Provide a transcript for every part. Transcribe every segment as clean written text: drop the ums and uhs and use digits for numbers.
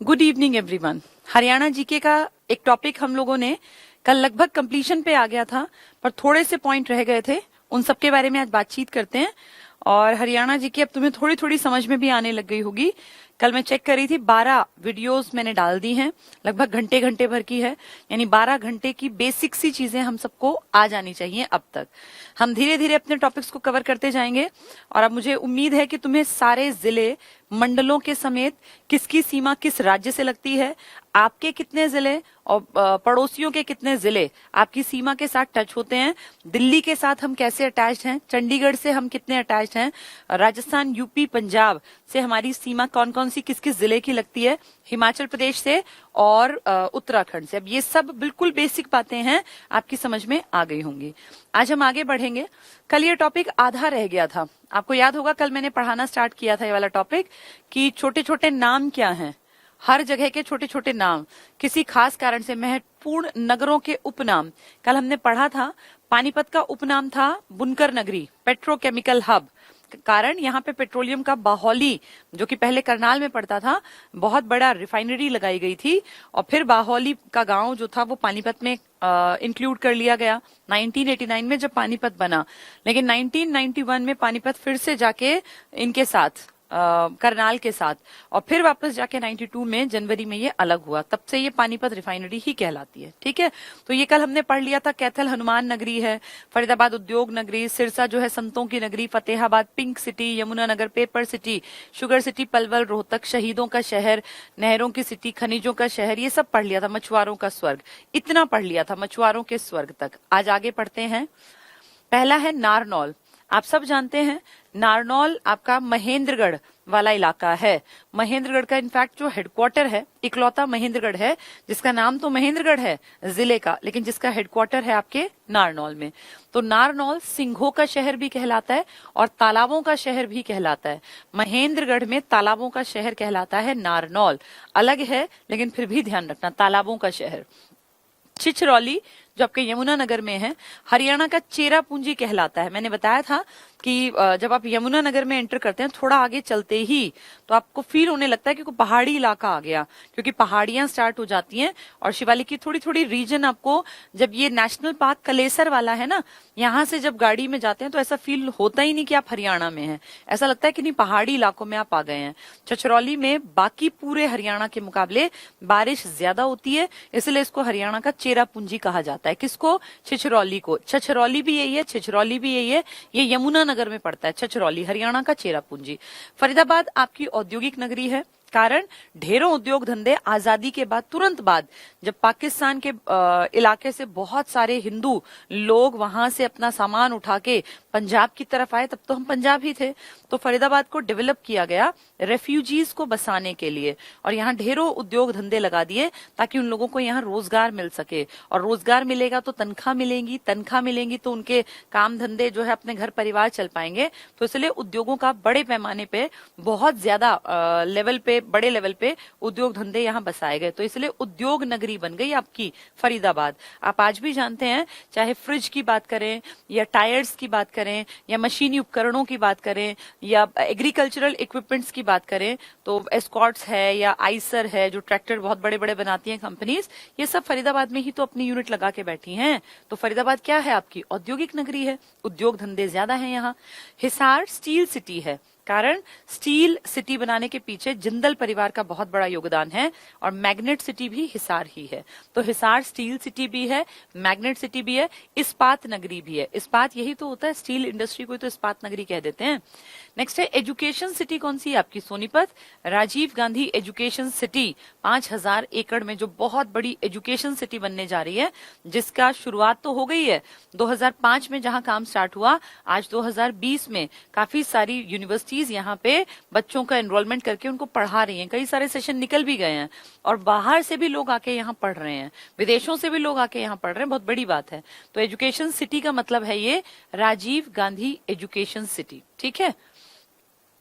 Good evening everyone. Haryana GK का एक topic हम लोगों ने कल लगभग कंप्लीशन पे आ गया था, पर थोड़े से पॉइंट रह गए थे, उन सब के बारे में आज बातचीत करते हैं। और हरियाणा जीके अब तुम्हें थोड़ी थोड़ी समझ में भी आने लग गई होगी। कल मैं चेक कर रही थी, 12 वीडियोस मैंने डाल दी हैं, लगभग घंटे घंटे भर की है, यानी 12 घंटे की बेसिक सी चीजें हम सबको आ जानी चाहिए। अब तक हम धीरे धीरे अपने टॉपिक्स को कवर करते जाएंगे और अब मुझे उम्मीद है कि तुम्हें सारे जिले मंडलों के समेत किसकी सीमा किस राज्य से लगती है, आपके कितने जिले और पड़ोसियों के कितने जिले आपकी सीमा के साथ टच होते हैं, दिल्ली के साथ हम कैसे अटैच्ड हैं, चंडीगढ़ से हम कितने अटैच्ड हैं, राजस्थान, यूपी, पंजाब से हमारी सीमा कौन कौन सी किस किस जिले की लगती है, हिमाचल प्रदेश से और उत्तराखंड से। अब ये सब बिल्कुल बेसिक बातें हैं, आपकी समझ में आ गई होंगी। आज हम आगे बढ़ेंगे। कल ये टॉपिक आधा रह गया था, आपको याद होगा कल मैंने पढ़ाना स्टार्ट किया था ये वाला टॉपिक कि छोटे छोटे नाम क्या हैं, हर जगह के छोटे छोटे नाम, किसी खास कारण से महत्वपूर्ण नगरों के उपनाम। कल हमने पढ़ा था पानीपत का उपनाम था बुनकर नगरी, पेट्रोकेमिकल हब, कारण यहाँ पे पेट्रोलियम का बाहोली, जो कि पहले करनाल में पड़ता था, बहुत बड़ा रिफाइनरी लगाई गई थी और फिर बाहोली का गांव जो था वो पानीपत में इंक्लूड कर लिया गया 1989 में जब पानीपत बना। लेकिन 1991 में पानीपत फिर से जाके इनके साथ करनाल के साथ और फिर वापस जाके 92 में जनवरी में ये अलग हुआ, तब से ये पानीपत रिफाइनरी ही कहलाती है। ठीक है, तो ये कल हमने पढ़ लिया था। कैथल हनुमान नगरी है, फरीदाबाद उद्योग नगरी, सिरसा जो है संतों की नगरी, Fatehabad pink city, Yamunanagar paper city, sugar city Palwal, Rohtak शहीदों का शहर, नहरों की सिटी, खनिजों का शहर, ये सब पढ़ लिया था। मछुआरों का स्वर्ग, इतना पढ़ लिया था, मछुआरों के स्वर्ग तक। आज आगे पढ़ते हैं। पहला है नारनौल। आप सब जानते हैं नारनौल आपका महेंद्रगढ़ वाला इलाका है। महेंद्रगढ़ का इनफैक्ट जो हेडक्वार्टर है, इकलौता महेंद्रगढ़ है जिसका नाम तो महेंद्रगढ़ है जिले का, लेकिन जिसका हेडक्वार्टर है आपके नारनौल में। तो नारनौल सिंघों का शहर भी कहलाता है और तालाबों का शहर भी कहलाता है। महेंद्रगढ़ में तालाबों का शहर कहलाता है नारनौल, अलग है लेकिन फिर भी ध्यान रखना, तालाबों का शहर। छिछरौली जो आपके यमुनानगर में है, हरियाणा का चेरापूंजी कहलाता है। मैंने बताया था कि जब आप यमुनानगर में एंटर करते हैं थोड़ा आगे चलते ही तो आपको फील होने लगता है कि कोई पहाड़ी इलाका आ गया, क्योंकि पहाड़ियां स्टार्ट हो जाती हैं और शिवालिक की थोड़ी थोड़ी रीजन आपको, जब ये नेशनल पार्क कलेसर वाला है ना, यहाँ से जब गाड़ी में जाते हैं तो ऐसा फील होता ही नहीं कि आप हरियाणा में हैं, ऐसा लगता है कि नहीं पहाड़ी इलाकों में आप आ गए हैं। छछरौली में बाकी पूरे हरियाणा के मुकाबले बारिश ज्यादा होती है, इसलिए इसको हरियाणा का चेरापूंजी कहा जाता है। किसको? छिछरौली को। छछरौली भी यही है, छिछरौली भी यही है, ये यमुनानगर में पड़ता है। छछरौली हरियाणा का चेरापूंजी। फरीदाबाद आपकी औद्योगिक नगरी है, कारण ढेरों उद्योग धंधे आजादी के बाद तुरंत बाद जब पाकिस्तान के इलाके से बहुत सारे हिंदू लोग वहां से अपना सामान उठा के पंजाब की तरफ आए, तब तो हम पंजाब ही थे, तो फरीदाबाद को डेवलप किया गया रेफ्यूजीज को बसाने के लिए और यहाँ ढेरों उद्योग धंधे लगा दिए ताकि उन लोगों को यहाँ रोजगार मिल सके, और रोजगार मिलेगा तो तनख्वाह मिलेंगी, तनख्वाह मिलेंगी तो उनके काम धंधे जो है अपने घर परिवार चल पाएंगे। तो इसलिए उद्योगों का बड़े पैमाने पे, बहुत ज्यादा लेवल पे, बड़े लेवल पे उद्योग धंधे यहाँ बसाए गए, तो इसलिए उद्योग नगरी बन गई आपकी फरीदाबाद। आप आज भी जानते हैं, चाहे फ्रिज की बात करें या टायर्स की बात करें या मशीनी उपकरणों की बात करें या एग्रीकल्चरल इक्विपमेंट्स की बात करें, तो एस्कॉर्ट्स है या आइसर है जो ट्रैक्टर बहुत बड़े बड़े बनाती हैं कंपनीज, ये सब फरीदाबाद में ही तो अपनी यूनिट लगा के बैठी हैं। तो फरीदाबाद क्या है आपकी? औद्योगिक नगरी है, उद्योग धंधे ज्यादा हैं यहाँ। हिसार स्टील सिटी है, कारण स्टील सिटी बनाने के पीछे जिंदल परिवार का बहुत बड़ा योगदान है और मैग्नेट सिटी भी हिसार ही है। तो हिसार स्टील सिटी भी है, मैग्नेट सिटी भी है, इस्पात नगरी भी है। इस्पात यही तो होता है, स्टील इंडस्ट्री को तो इस्पात नगरी कह देते हैं। नेक्स्ट है एजुकेशन सिटी, कौन सी है आपकी? सोनीपत। राजीव गांधी एजुकेशन सिटी 5000 एकड़ में जो बहुत बड़ी एजुकेशन सिटी बनने जा रही है, जिसका शुरुआत तो हो गई है 2005 में जहां काम स्टार्ट हुआ, आज 2020 में काफी सारी यूनिवर्सिटी यहाँ पे बच्चों का एनरोलमेंट करके उनको पढ़ा रही हैं। कई सारे सेशन निकल भी गए हैं और बाहर से भी लोग आके यहाँ पढ़ रहे हैं, विदेशों से भी लोग आके यहाँ पढ़ रहे हैं, बहुत बड़ी बात है। तो एजुकेशन सिटी का मतलब है ये राजीव गांधी एजुकेशन सिटी। ठीक है,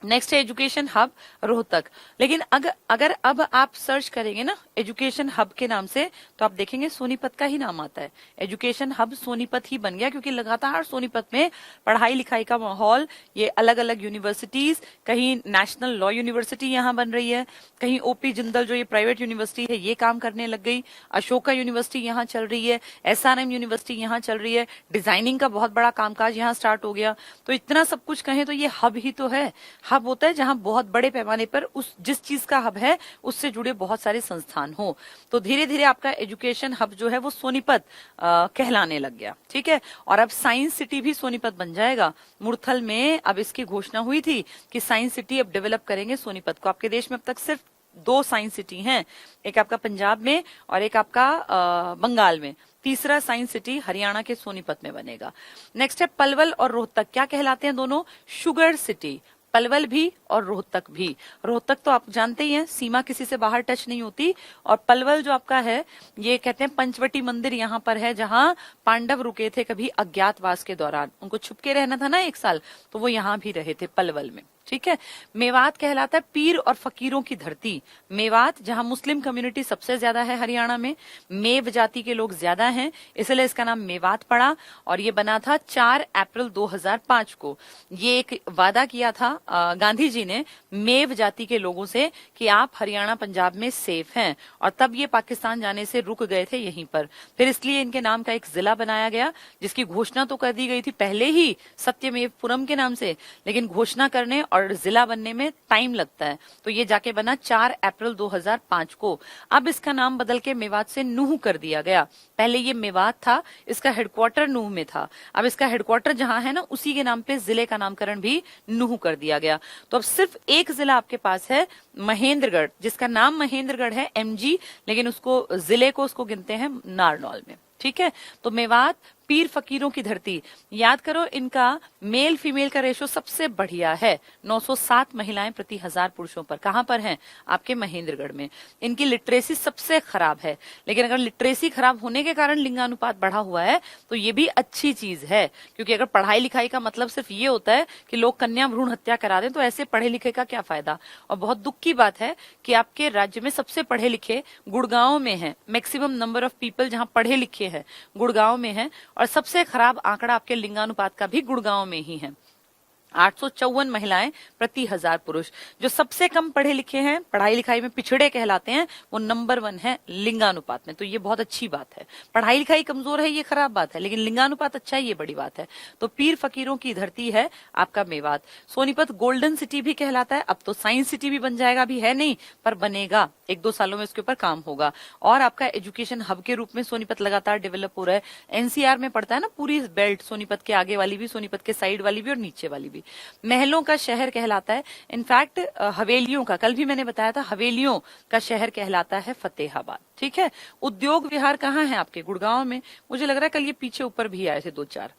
नेक्स्ट है एजुकेशन हब रोहतक। लेकिन अगर अब आप सर्च करेंगे ना एजुकेशन हब के नाम से, तो आप देखेंगे सोनीपत का ही नाम आता है। एजुकेशन हब सोनीपत ही बन गया, क्योंकि लगातार सोनीपत में पढ़ाई लिखाई का माहौल, ये अलग अलग यूनिवर्सिटीज, कहीं नेशनल लॉ यूनिवर्सिटी यहाँ बन रही है, कहीं ओपी जिंदल जो ये प्राइवेट यूनिवर्सिटी है ये काम करने लग गई, अशोका यूनिवर्सिटी यहाँ चल रही है, एसआरएम यूनिवर्सिटी यहाँ चल रही है, डिजाइनिंग का बहुत बड़ा कामकाज यहाँ स्टार्ट हो गया। तो इतना सब कुछ कहें तो ये हब ही तो है। हब होता है जहां बहुत बड़े पैमाने पर उस जिस चीज का हब है उससे जुड़े बहुत सारे संस्थान हो। तो धीरे धीरे आपका एजुकेशन हब जो है वो सोनीपत कहलाने लग गया। ठीक है, और अब साइंस सिटी भी सोनीपत बन जाएगा। मुरथल में अब इसकी घोषणा हुई थी कि साइंस सिटी अब डेवलप करेंगे सोनीपत को। आपके देश में अब तक सिर्फ 2 साइंस सिटी हैं, एक आपका पंजाब में और एक आपका बंगाल में। तीसरा साइंस सिटी हरियाणा के सोनीपत में बनेगा। नेक्स्ट है पलवल और रोहतक, क्या कहलाते हैं दोनों? Sugar city. पलवल भी और रोहतक भी। रोहतक तो आप जानते ही हैं, सीमा किसी से बाहर टच नहीं होती। और पलवल जो आपका है, ये कहते हैं पंचवटी मंदिर यहाँ पर है, जहाँ पांडव रुके थे कभी अज्ञातवास के दौरान। उनको छुपके रहना था ना 1 साल, तो वो यहाँ भी रहे थे पलवल में। ठीक है, मेवात कहलाता है पीर और फकीरों की धरती। मेवात जहां मुस्लिम कम्युनिटी सबसे ज्यादा है हरियाणा में, मेव जाति के लोग ज्यादा हैं, इसलिए इसका नाम मेवात पड़ा। और ये बना था 4 अप्रैल 2005 को। ये एक वादा किया था गांधी जी ने मेव जाति के लोगों से कि आप हरियाणा पंजाब में सेफ हैं, और तब ये पाकिस्तान जाने से रुक गए थे यहीं पर। फिर इसलिए इनके नाम का एक जिला बनाया गया, जिसकी घोषणा तो कर दी गई थी पहले ही सत्यमेवपुरम के नाम से, लेकिन घोषणा करने और जिला बनने में टाइम लगता है। तो ये जाके बना 4 अप्रैल 2005 को। अब इसका नाम बदल के मेवात से नूह कर दिया गया। पहले ये मेवात था, इसका हेडक्वार्टर नूह में था। अब इसका हेडक्वार्टर जहां है ना, उसी के नाम पे जिले का नामकरण भी नूह कर दिया गया। तो अब सिर्फ एक जिला आपके पास है, महेंद्रगढ़, जिसका नाम महेंद्रगढ़ है MG, लेकिन उसको जिले को उसको गिनते हैं नारनौल में। ठीक है, तो मेवात पीर फकीरों की धरती। याद करो, इनका मेल फीमेल का रेशो सबसे बढ़िया है, 907 महिलाएं प्रति 1000 पुरुषों पर। कहां पर हैं? आपके महेंद्रगढ़ में। इनकी लिटरेसी सबसे खराब है, लेकिन अगर लिटरेसी खराब होने के कारण लिंगानुपात बढ़ा हुआ है तो ये भी अच्छी चीज है, क्योंकि अगर पढ़ाई लिखाई का मतलब सिर्फ ये होता है कि लोग कन्या भ्रूण हत्या करा दें, तो ऐसे पढ़े लिखे का क्या फायदा। और बहुत दुख की बात है कि आपके राज्य में सबसे पढ़े लिखे गुड़गांव में है। मैक्सिमम नंबर ऑफ पीपल जहां पढ़े लिखे हैं गुड़गांव में है, और सबसे खराब आंकड़ा आपके लिंगानुपात का भी गुड़गांव में ही है। 854 महिलाएं प्रति 1000 पुरुष। जो सबसे कम पढ़े लिखे हैं, पढ़ाई लिखाई में पिछड़े कहलाते हैं, वो नंबर 1 है लिंगानुपात में। तो ये बहुत अच्छी बात है। पढ़ाई लिखाई कमजोर है ये खराब बात है, लेकिन लिंगानुपात अच्छा है ये बड़ी बात है। तो पीर फकीरों की धरती है आपका मेवात। सोनीपत गोल्डन सिटी भी कहलाता है। अब तो साइंस सिटी भी बन जाएगा, अभी है नहीं पर बनेगा, 1-2 सालों में इसके ऊपर काम होगा। और आपका एजुकेशन हब के रूप में सोनीपत लगातार डेवलप हो रहा है। NCR में पड़ता है ना पूरी बेल्ट, सोनीपत के आगे वाली भी, सोनीपत के साइड वाली भी और नीचे वाली भी। महलों का शहर कहलाता है। इनफैक्ट हवेलियों का, कल भी मैंने बताया था, हवेलियों का शहर कहलाता है फतेहाबाद। ठीक है, उद्योग विहार कहाँ है? आपके गुड़गांव में। मुझे लग रहा है कल ये पीछे ऊपर भी आए थे 2-4।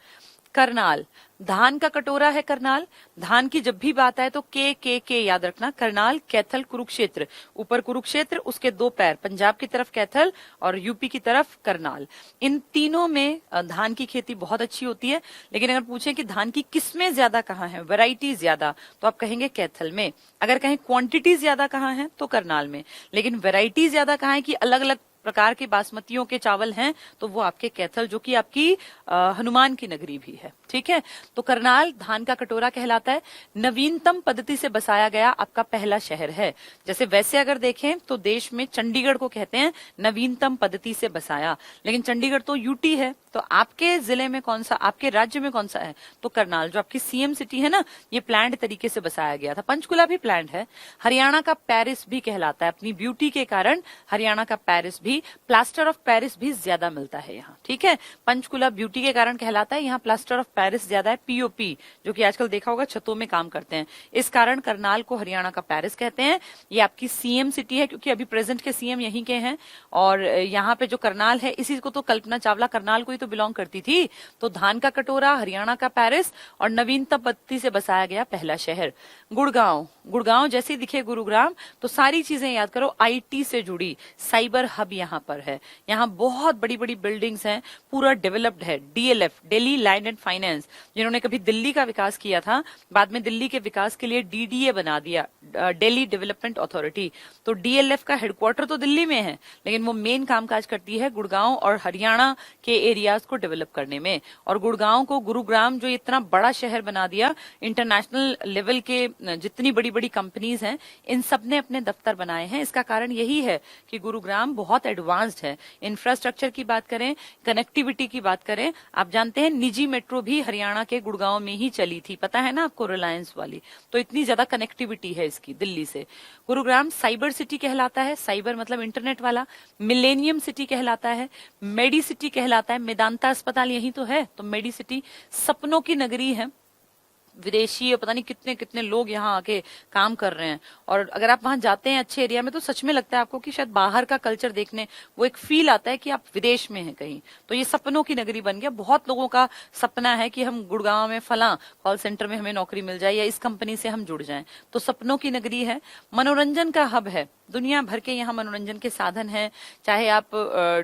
करनाल, धान का कटोरा है करनाल। धान की जब भी बात आए तो के याद रखना। करनाल, कैथल, कुरुक्षेत्र। ऊपर कुरुक्षेत्र, उसके 2 पैर, पंजाब की तरफ कैथल और यूपी की तरफ करनाल। इन तीनों में धान की खेती बहुत अच्छी होती है। लेकिन अगर पूछें कि धान की किस्में ज्यादा कहाँ है, वैरायटी ज्यादा, तो आप कहेंगे कैथल में। अगर कहें क्वांटिटी ज्यादा कहाँ है, तो करनाल में। लेकिन वैरायटी ज्यादा कहाँ है कि अलग अलग प्रकार के बासमतियों के चावल हैं, तो वो आपके कैथल, जो कि आपकी हनुमान की नगरी भी है। ठीक है, तो करनाल धान का कटोरा कहलाता है। नवीनतम पद्धति से बसाया गया आपका पहला शहर है। जैसे वैसे अगर देखें तो देश में चंडीगढ़ को कहते हैं नवीनतम पद्धति से बसाया, लेकिन चंडीगढ़ तो यूटी है। तो आपके जिले में कौन सा, आपके राज्य में कौन सा है? तो करनाल, जो आपकी CM सिटी है ना, ये प्लान्ड तरीके से बसाया गया था। पंचकुला भी प्लान्ड है। हरियाणा का पेरिस भी कहलाता है। अपनी ब्यूटी के कारण हरियाणा का पेरिस भी, प्लास्टर ऑफ पेरिस भी ज्यादा मिलता है यहाँ। ठीक है, पंचकुला ब्यूटी के कारण कहलाता है, यहाँ प्लास्टर ऑफ पेरिस ज्यादा है। POP, जो कि आजकल देखा होगा छतों में काम करते हैं, इस कारण करनाल को हरियाणा का पेरिस कहते हैं। ये आपकी CM सिटी है, क्योंकि अभी प्रेजेंट के CM यहीं के हैं। और यहाँ पे जो करनाल है, इसी को तो कल्पना चावला करनाल को तो बिलोंग करती थी। तो धान का कटोरा, हरियाणा का पेरिस और नवीनतम पद्धति से बसाया गया पहला शहर गुड़गांव। गुड़गांव जैसे दिखे गुरुग्राम, तो सारी चीजें याद करो आईटी से जुड़ी, साइबर हब यहाँ पर है। यहाँ बहुत बड़ी बड़ी बिल्डिंग्स हैं, पूरा डेवलप्ड है। DLF, Delhi land and finance, जिन्होंने कभी दिल्ली का विकास किया था, बाद में दिल्ली के विकास के लिए डीडीए बना दिया, दिल्ली डेवलपमेंट अथॉरिटी। तो डीएलएफ का हेडक्वार्टर तो दिल्ली में है, लेकिन वो मेन कामकाज करती है गुड़गांव और हरियाणा के एरियाज को डेवलप करने में। और गुड़गांव को गुरुग्राम जो इतना बड़ा शहर बना दिया, इंटरनेशनल लेवल के जितनी बड़ी बड़ी कंपनीज हैं, इन सब ने अपने दफ्तर बनाए हैं। इसका कारण यही है कि गुरुग्राम बहुत एडवांस्ड है। इंफ्रास्ट्रक्चर की बात करें, कनेक्टिविटी की बात करें, आप जानते हैं निजी मेट्रो भी हरियाणा के गुड़गांव में ही चली थी, पता है ना आपको, रिलायंस वाली। तो इतनी ज्यादा कनेक्टिविटी है इसकी दिल्ली से। गुरुग्राम साइबर सिटी कहलाता है, साइबर मतलब इंटरनेट वाला। मिलेनियम सिटी कहलाता है, मेडी सिटी कहलाता है, मेदांता अस्पताल यही तो है, तो मेडी सिटी। सपनों की नगरी है, विदेशी पता नहीं कितने कितने लोग यहाँ आके काम कर रहे हैं। और अगर आप वहां जाते हैं अच्छे एरिया में, तो सच में लगता है आपको कि शायद बाहर का कल्चर देखने, वो एक फील आता है कि आप विदेश में हैं कहीं। तो ये सपनों की नगरी बन गया। बहुत लोगों का सपना है कि हम गुड़गांव में फला कॉल सेंटर में हमें नौकरी मिल जाए या इस कंपनी से हम जुड़ जाएं। तो सपनों की नगरी है। मनोरंजन का हब है, दुनिया भर के यहाँ मनोरंजन के साधन हैं। चाहे आप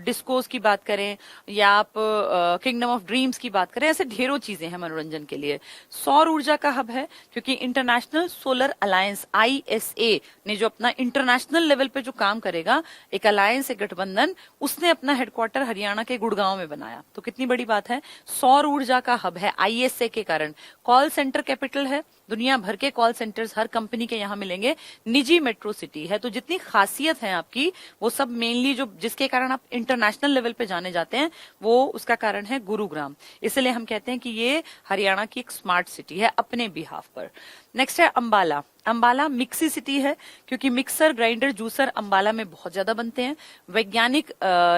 डिस्कोस की बात करें या आप किंगडम ऑफ ड्रीम्स की बात करें, ऐसे ढेरों चीजें हैं मनोरंजन के लिए। सौर ऊर्जा का हब है, क्योंकि इंटरनेशनल सोलर अलायंस आईएसए ने जो अपना इंटरनेशनल लेवल पे जो काम करेगा, एक अलायंस, एक गठबंधन, उसने अपना हेडक्वार्टर हरियाणा के गुड़गांव में बनाया। तो कितनी बड़ी बात है। सौर ऊर्जा का हब है आईएसए के कारण। कॉल सेंटर कैपिटल है, दुनिया भर के कॉल सेंटर्स हर कंपनी के यहाँ मिलेंगे। निजी मेट्रो सिटी है। तो जितनी खासियत है आपकी, वो सब मेनली जो जिसके कारण आप इंटरनेशनल लेवल पे जाने जाते हैं, वो उसका कारण है गुरुग्राम। इसलिए हम कहते हैं कि ये हरियाणा की एक स्मार्ट सिटी है अपने बिहाफ पर। नेक्स्ट है अंबाला। अंबाला मिक्सी सिटी है, क्योंकि मिक्सर, ग्राइंडर, जूसर अंबाला में बहुत ज्यादा बनते हैं। वैज्ञानिक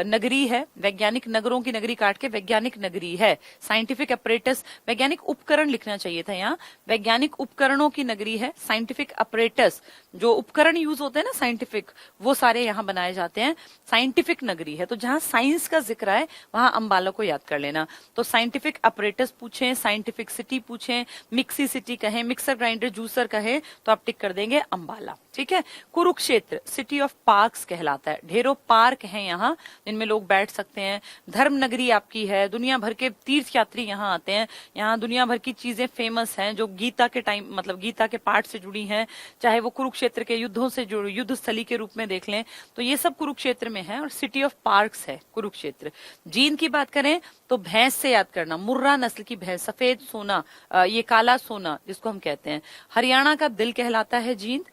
नगरी है, वैज्ञानिक नगरों की नगरी काट के वैज्ञानिक नगरी है। साइंटिफिक अपरेटस, वैज्ञानिक उपकरण लिखना चाहिए था यहाँ, वैज्ञानिक उपकरणों की नगरी है। साइंटिफिक अपरेटस, जो उपकरण यूज होते हैं ना साइंटिफिक, वो सारे यहाँ बनाए जाते हैं। साइंटिफिक नगरी है, तो जहां साइंस का जिक्र है वहां अंबाला को याद कर लेना। तो साइंटिफिक अपरेटस पूछें, साइंटिफिक सिटी पूछें, मिक्सी सिटी कहें, मिक्सर, ग्राइंडर, जूसर कहे, तो आप टिक कर देंगे अंबाला। ठीक है। कुरुक्षेत्र सिटी ऑफ पार्क्स कहलाता है। ढेरों पार्क हैं यहाँ जिनमें लोग बैठ सकते हैं। धर्म नगरी आपकी है, दुनिया भर के तीर्थ यात्री यहाँ आते हैं। यहाँ दुनिया भर की चीजें फेमस हैं जो गीता के टाइम, मतलब गीता के पाठ से जुड़ी हैं, चाहे वो कुरुक्षेत्र के युद्धों से जुड़ी, युद्ध स्थली के रूप में देख लें, तो ये सब कुरुक्षेत्र में है। और सिटी ऑफ पार्क्स है कुरुक्षेत्र। जींद की बात करें तो भैंस से याद करना, मुर्रा नस्ल की भैंस, सफेद सोना, ये काला सोना जिसको हम कहते हैं। हरियाणा का दिल कहलाता है जींद।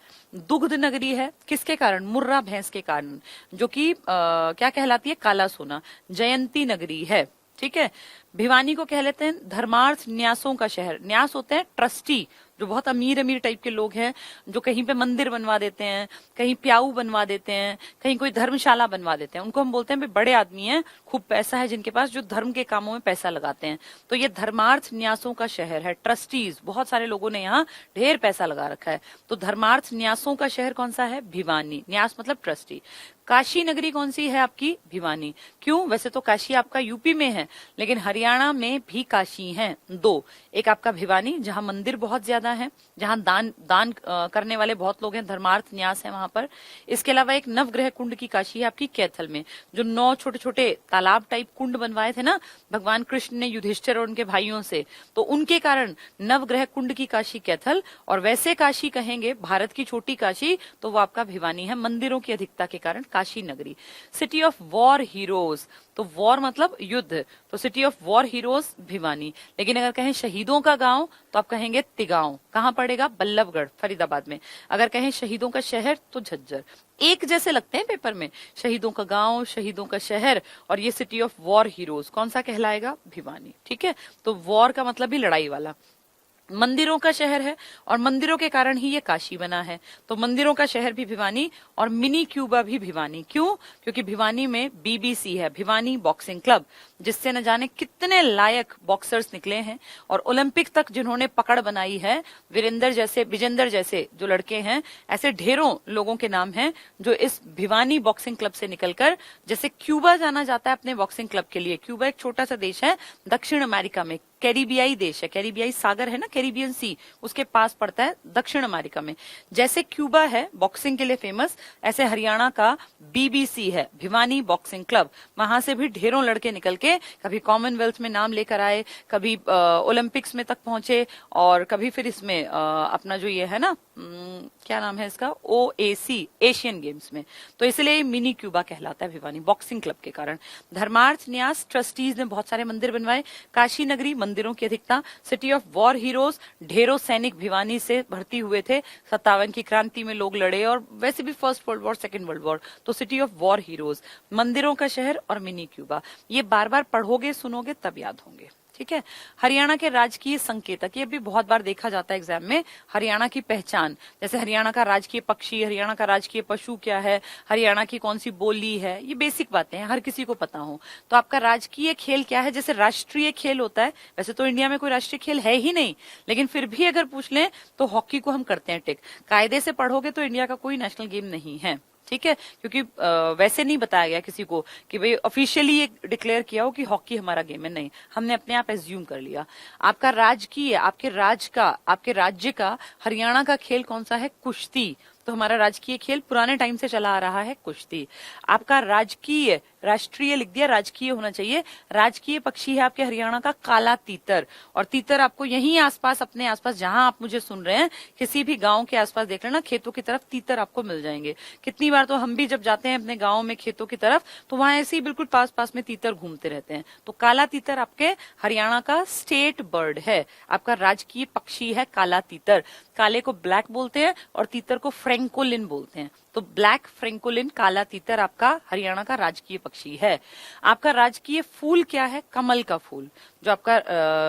दुग्ध नगरी है, किसके कारण? मुर्रा भैंस के कारण, जो कि क्या कहलाती है? काला सोना। जयंती नगरी है। ठीक है। भिवानी को कह लेते हैं धर्मार्थ न्यासों का शहर। न्यास होते हैं ट्रस्टी, जो बहुत अमीर अमीर टाइप के लोग हैं, जो कहीं पे मंदिर बनवा देते हैं, कहीं प्याऊ बनवा देते हैं, कहीं कोई धर्मशाला बनवा देते हैं। उनको हम बोलते हैं भाई बड़े आदमी हैं, खूब पैसा है जिनके पास, जो धर्म के कामों में पैसा लगाते हैं। तो ये धर्मार्थ न्यासों का शहर है। ट्रस्टीज, बहुत सारे लोगों ने यहाँ ढेर पैसा लगा रखा है। तो धर्मार्थ न्यासों का शहर कौन सा है? भिवानी। न्यास मतलब ट्रस्टी। काशी नगरी कौन सी है आपकी? भिवानी। क्यों? वैसे तो काशी आपका यूपी में है, लेकिन हरियाणा में भी काशी हैं दो। एक आपका भिवानी, जहां मंदिर बहुत ज्यादा है, जहां दान करने वाले बहुत लोग हैं, धर्मार्थ न्यास है वहां पर। इसके अलावा एक नवग्रह कुंड की काशी है आपकी कैथल में, जो 9 छोटे छोटे तालाब टाइप कुंड बनवाए थे ना भगवान कृष्ण ने युधिष्ठिर और उनके भाइयों से, तो उनके कारण नवग्रह कुंड की काशी कैथल। और वैसे काशी कहेंगे भारत की छोटी काशी, तो वो आपका भिवानी है, मंदिरों की अधिकता के कारण काशी नगरी। सिटी ऑफ वॉर हीरोज, तो वॉर मतलब युद्ध, तो city of war heroes Bhiwani. लेकिन अगर कहें शहीदों का गांव, तो आप कहेंगे तिगांव। कहां पड़ेगा? बल्लभगढ़, फरीदाबाद में। अगर कहें शहीदों का शहर, तो झज्जर। एक जैसे लगते हैं पेपर में, शहीदों का गांव, शहीदों का शहर, और ये सिटी ऑफ वॉर हीरोज कौन सा कहलाएगा? भिवानी। ठीक है। तो वॉर का मतलब भी लड़ाई वाला। मंदिरों का शहर है और मंदिरों के कारण ही ये काशी बना है। तो मंदिरों का शहर भी भिवानी और मिनी क्यूबा भी भिवानी। क्यों? क्योंकि भिवानी में बीबीसी है, भिवानी बॉक्सिंग क्लब, जिससे न जाने कितने लायक बॉक्सर्स निकले हैं और ओलंपिक तक जिन्होंने पकड़ बनाई है, विजेंदर जैसे जो लड़के हैं, ऐसे ढेरों लोगों के नाम हैं जो इस भिवानी बॉक्सिंग क्लब से निकलकर, जैसे क्यूबा जाना जाता है अपने बॉक्सिंग क्लब के लिए। क्यूबा एक छोटा सा देश है दक्षिण अमेरिका में, कैरिबियाई देश है, कैरिबियाई सागर है ना, कैरिबियन सी, उसके पास पड़ता है दक्षिण अमेरिका में। जैसे क्यूबा है बॉक्सिंग के लिए फेमस, ऐसे हरियाणा का बीबीसी है, भिवानी बॉक्सिंग क्लब। वहां से भी ढेरों लड़के निकल के कभी कॉमनवेल्थ में नाम लेकर आए, कभी ओलंपिक्स में तक पहुंचे और कभी फिर इसमें अपना जो ये है ना, क्या नाम है इसका, OAC, एशियन गेम्स में। तो इसलिए मिनी क्यूबा कहलाता है भिवानी बॉक्सिंग क्लब के कारण। धर्मार्थ न्यास ट्रस्टीज ने बहुत सारे मंदिर बनवाए। काशी नगरी, मंदिरों की अधिकता। सिटी ऑफ वॉर हीरोज, ढेरों सैनिक भिवानी से भर्ती हुए थे। 57 की क्रांति में लोग लड़े और वैसे भी first world war, second world war, तो सिटी ऑफ वॉर हीरोज, मंदिरों का शहर और मिनी क्यूबा। ये बार बार पढ़ोगे सुनोगे तब याद होंगे, ठीक है। हरियाणा के राजकीय संकेतक, ये भी बहुत बार देखा जाता है एग्जाम में। हरियाणा की पहचान, जैसे हरियाणा का राजकीय पक्षी, हरियाणा का राजकीय पशु क्या है, हरियाणा की कौन सी बोली है, ये बेसिक बातें हैं, हर किसी को पता हो। तो आपका राजकीय खेल क्या है, जैसे राष्ट्रीय खेल होता है, वैसे तो इंडिया में कोई राष्ट्रीय खेल है ही नहीं, लेकिन फिर भी अगर पूछ लें तो हॉकी को हम करते हैं टिक। कायदे से पढ़ोगे तो इंडिया का कोई नेशनल गेम नहीं है, ठीक है, क्योंकि वैसे नहीं बताया गया किसी को कि भाई ऑफिशियली ये डिक्लेयर किया हो कि हॉकी हमारा गेम है, नहीं, हमने अपने आप एज्यूम कर लिया। आपका राजकीय, आपके राज्य का हरियाणा का खेल कौन सा है, कुश्ती। तो हमारा राजकीय खेल पुराने टाइम से चला आ रहा है कुश्ती। आपका राजकीय, राष्ट्रीय लिख दिया, राजकीय होना चाहिए। राजकीय पक्षी है आपके हरियाणा का काला तीतर, और तीतर आपको यहीं आसपास, अपने आसपास जहां आप मुझे सुन रहे हैं, किसी भी गांव के आसपास देख लेना, खेतों की तरफ तीतर आपको मिल जाएंगे। कितनी बार तो हम भी जब जाते हैं अपने गाँव में खेतों की तरफ, तो वहां ऐसे ही बिल्कुल पास पास में तीतर घूमते रहते हैं। तो काला तीतर आपके हरियाणा का स्टेट बर्ड है, आपका राजकीय पक्षी है काला तीतर। काले को ब्लैक बोलते हैं और तीतर को फ्रेंकोलिन बोलते हैं। तो ब्लैक फ्रेंकोलिन, काला तीतर आपका हरियाणा का राजकीय पक्षी है। आपका राजकीय फूल क्या है, कमल का फूल, जो आपका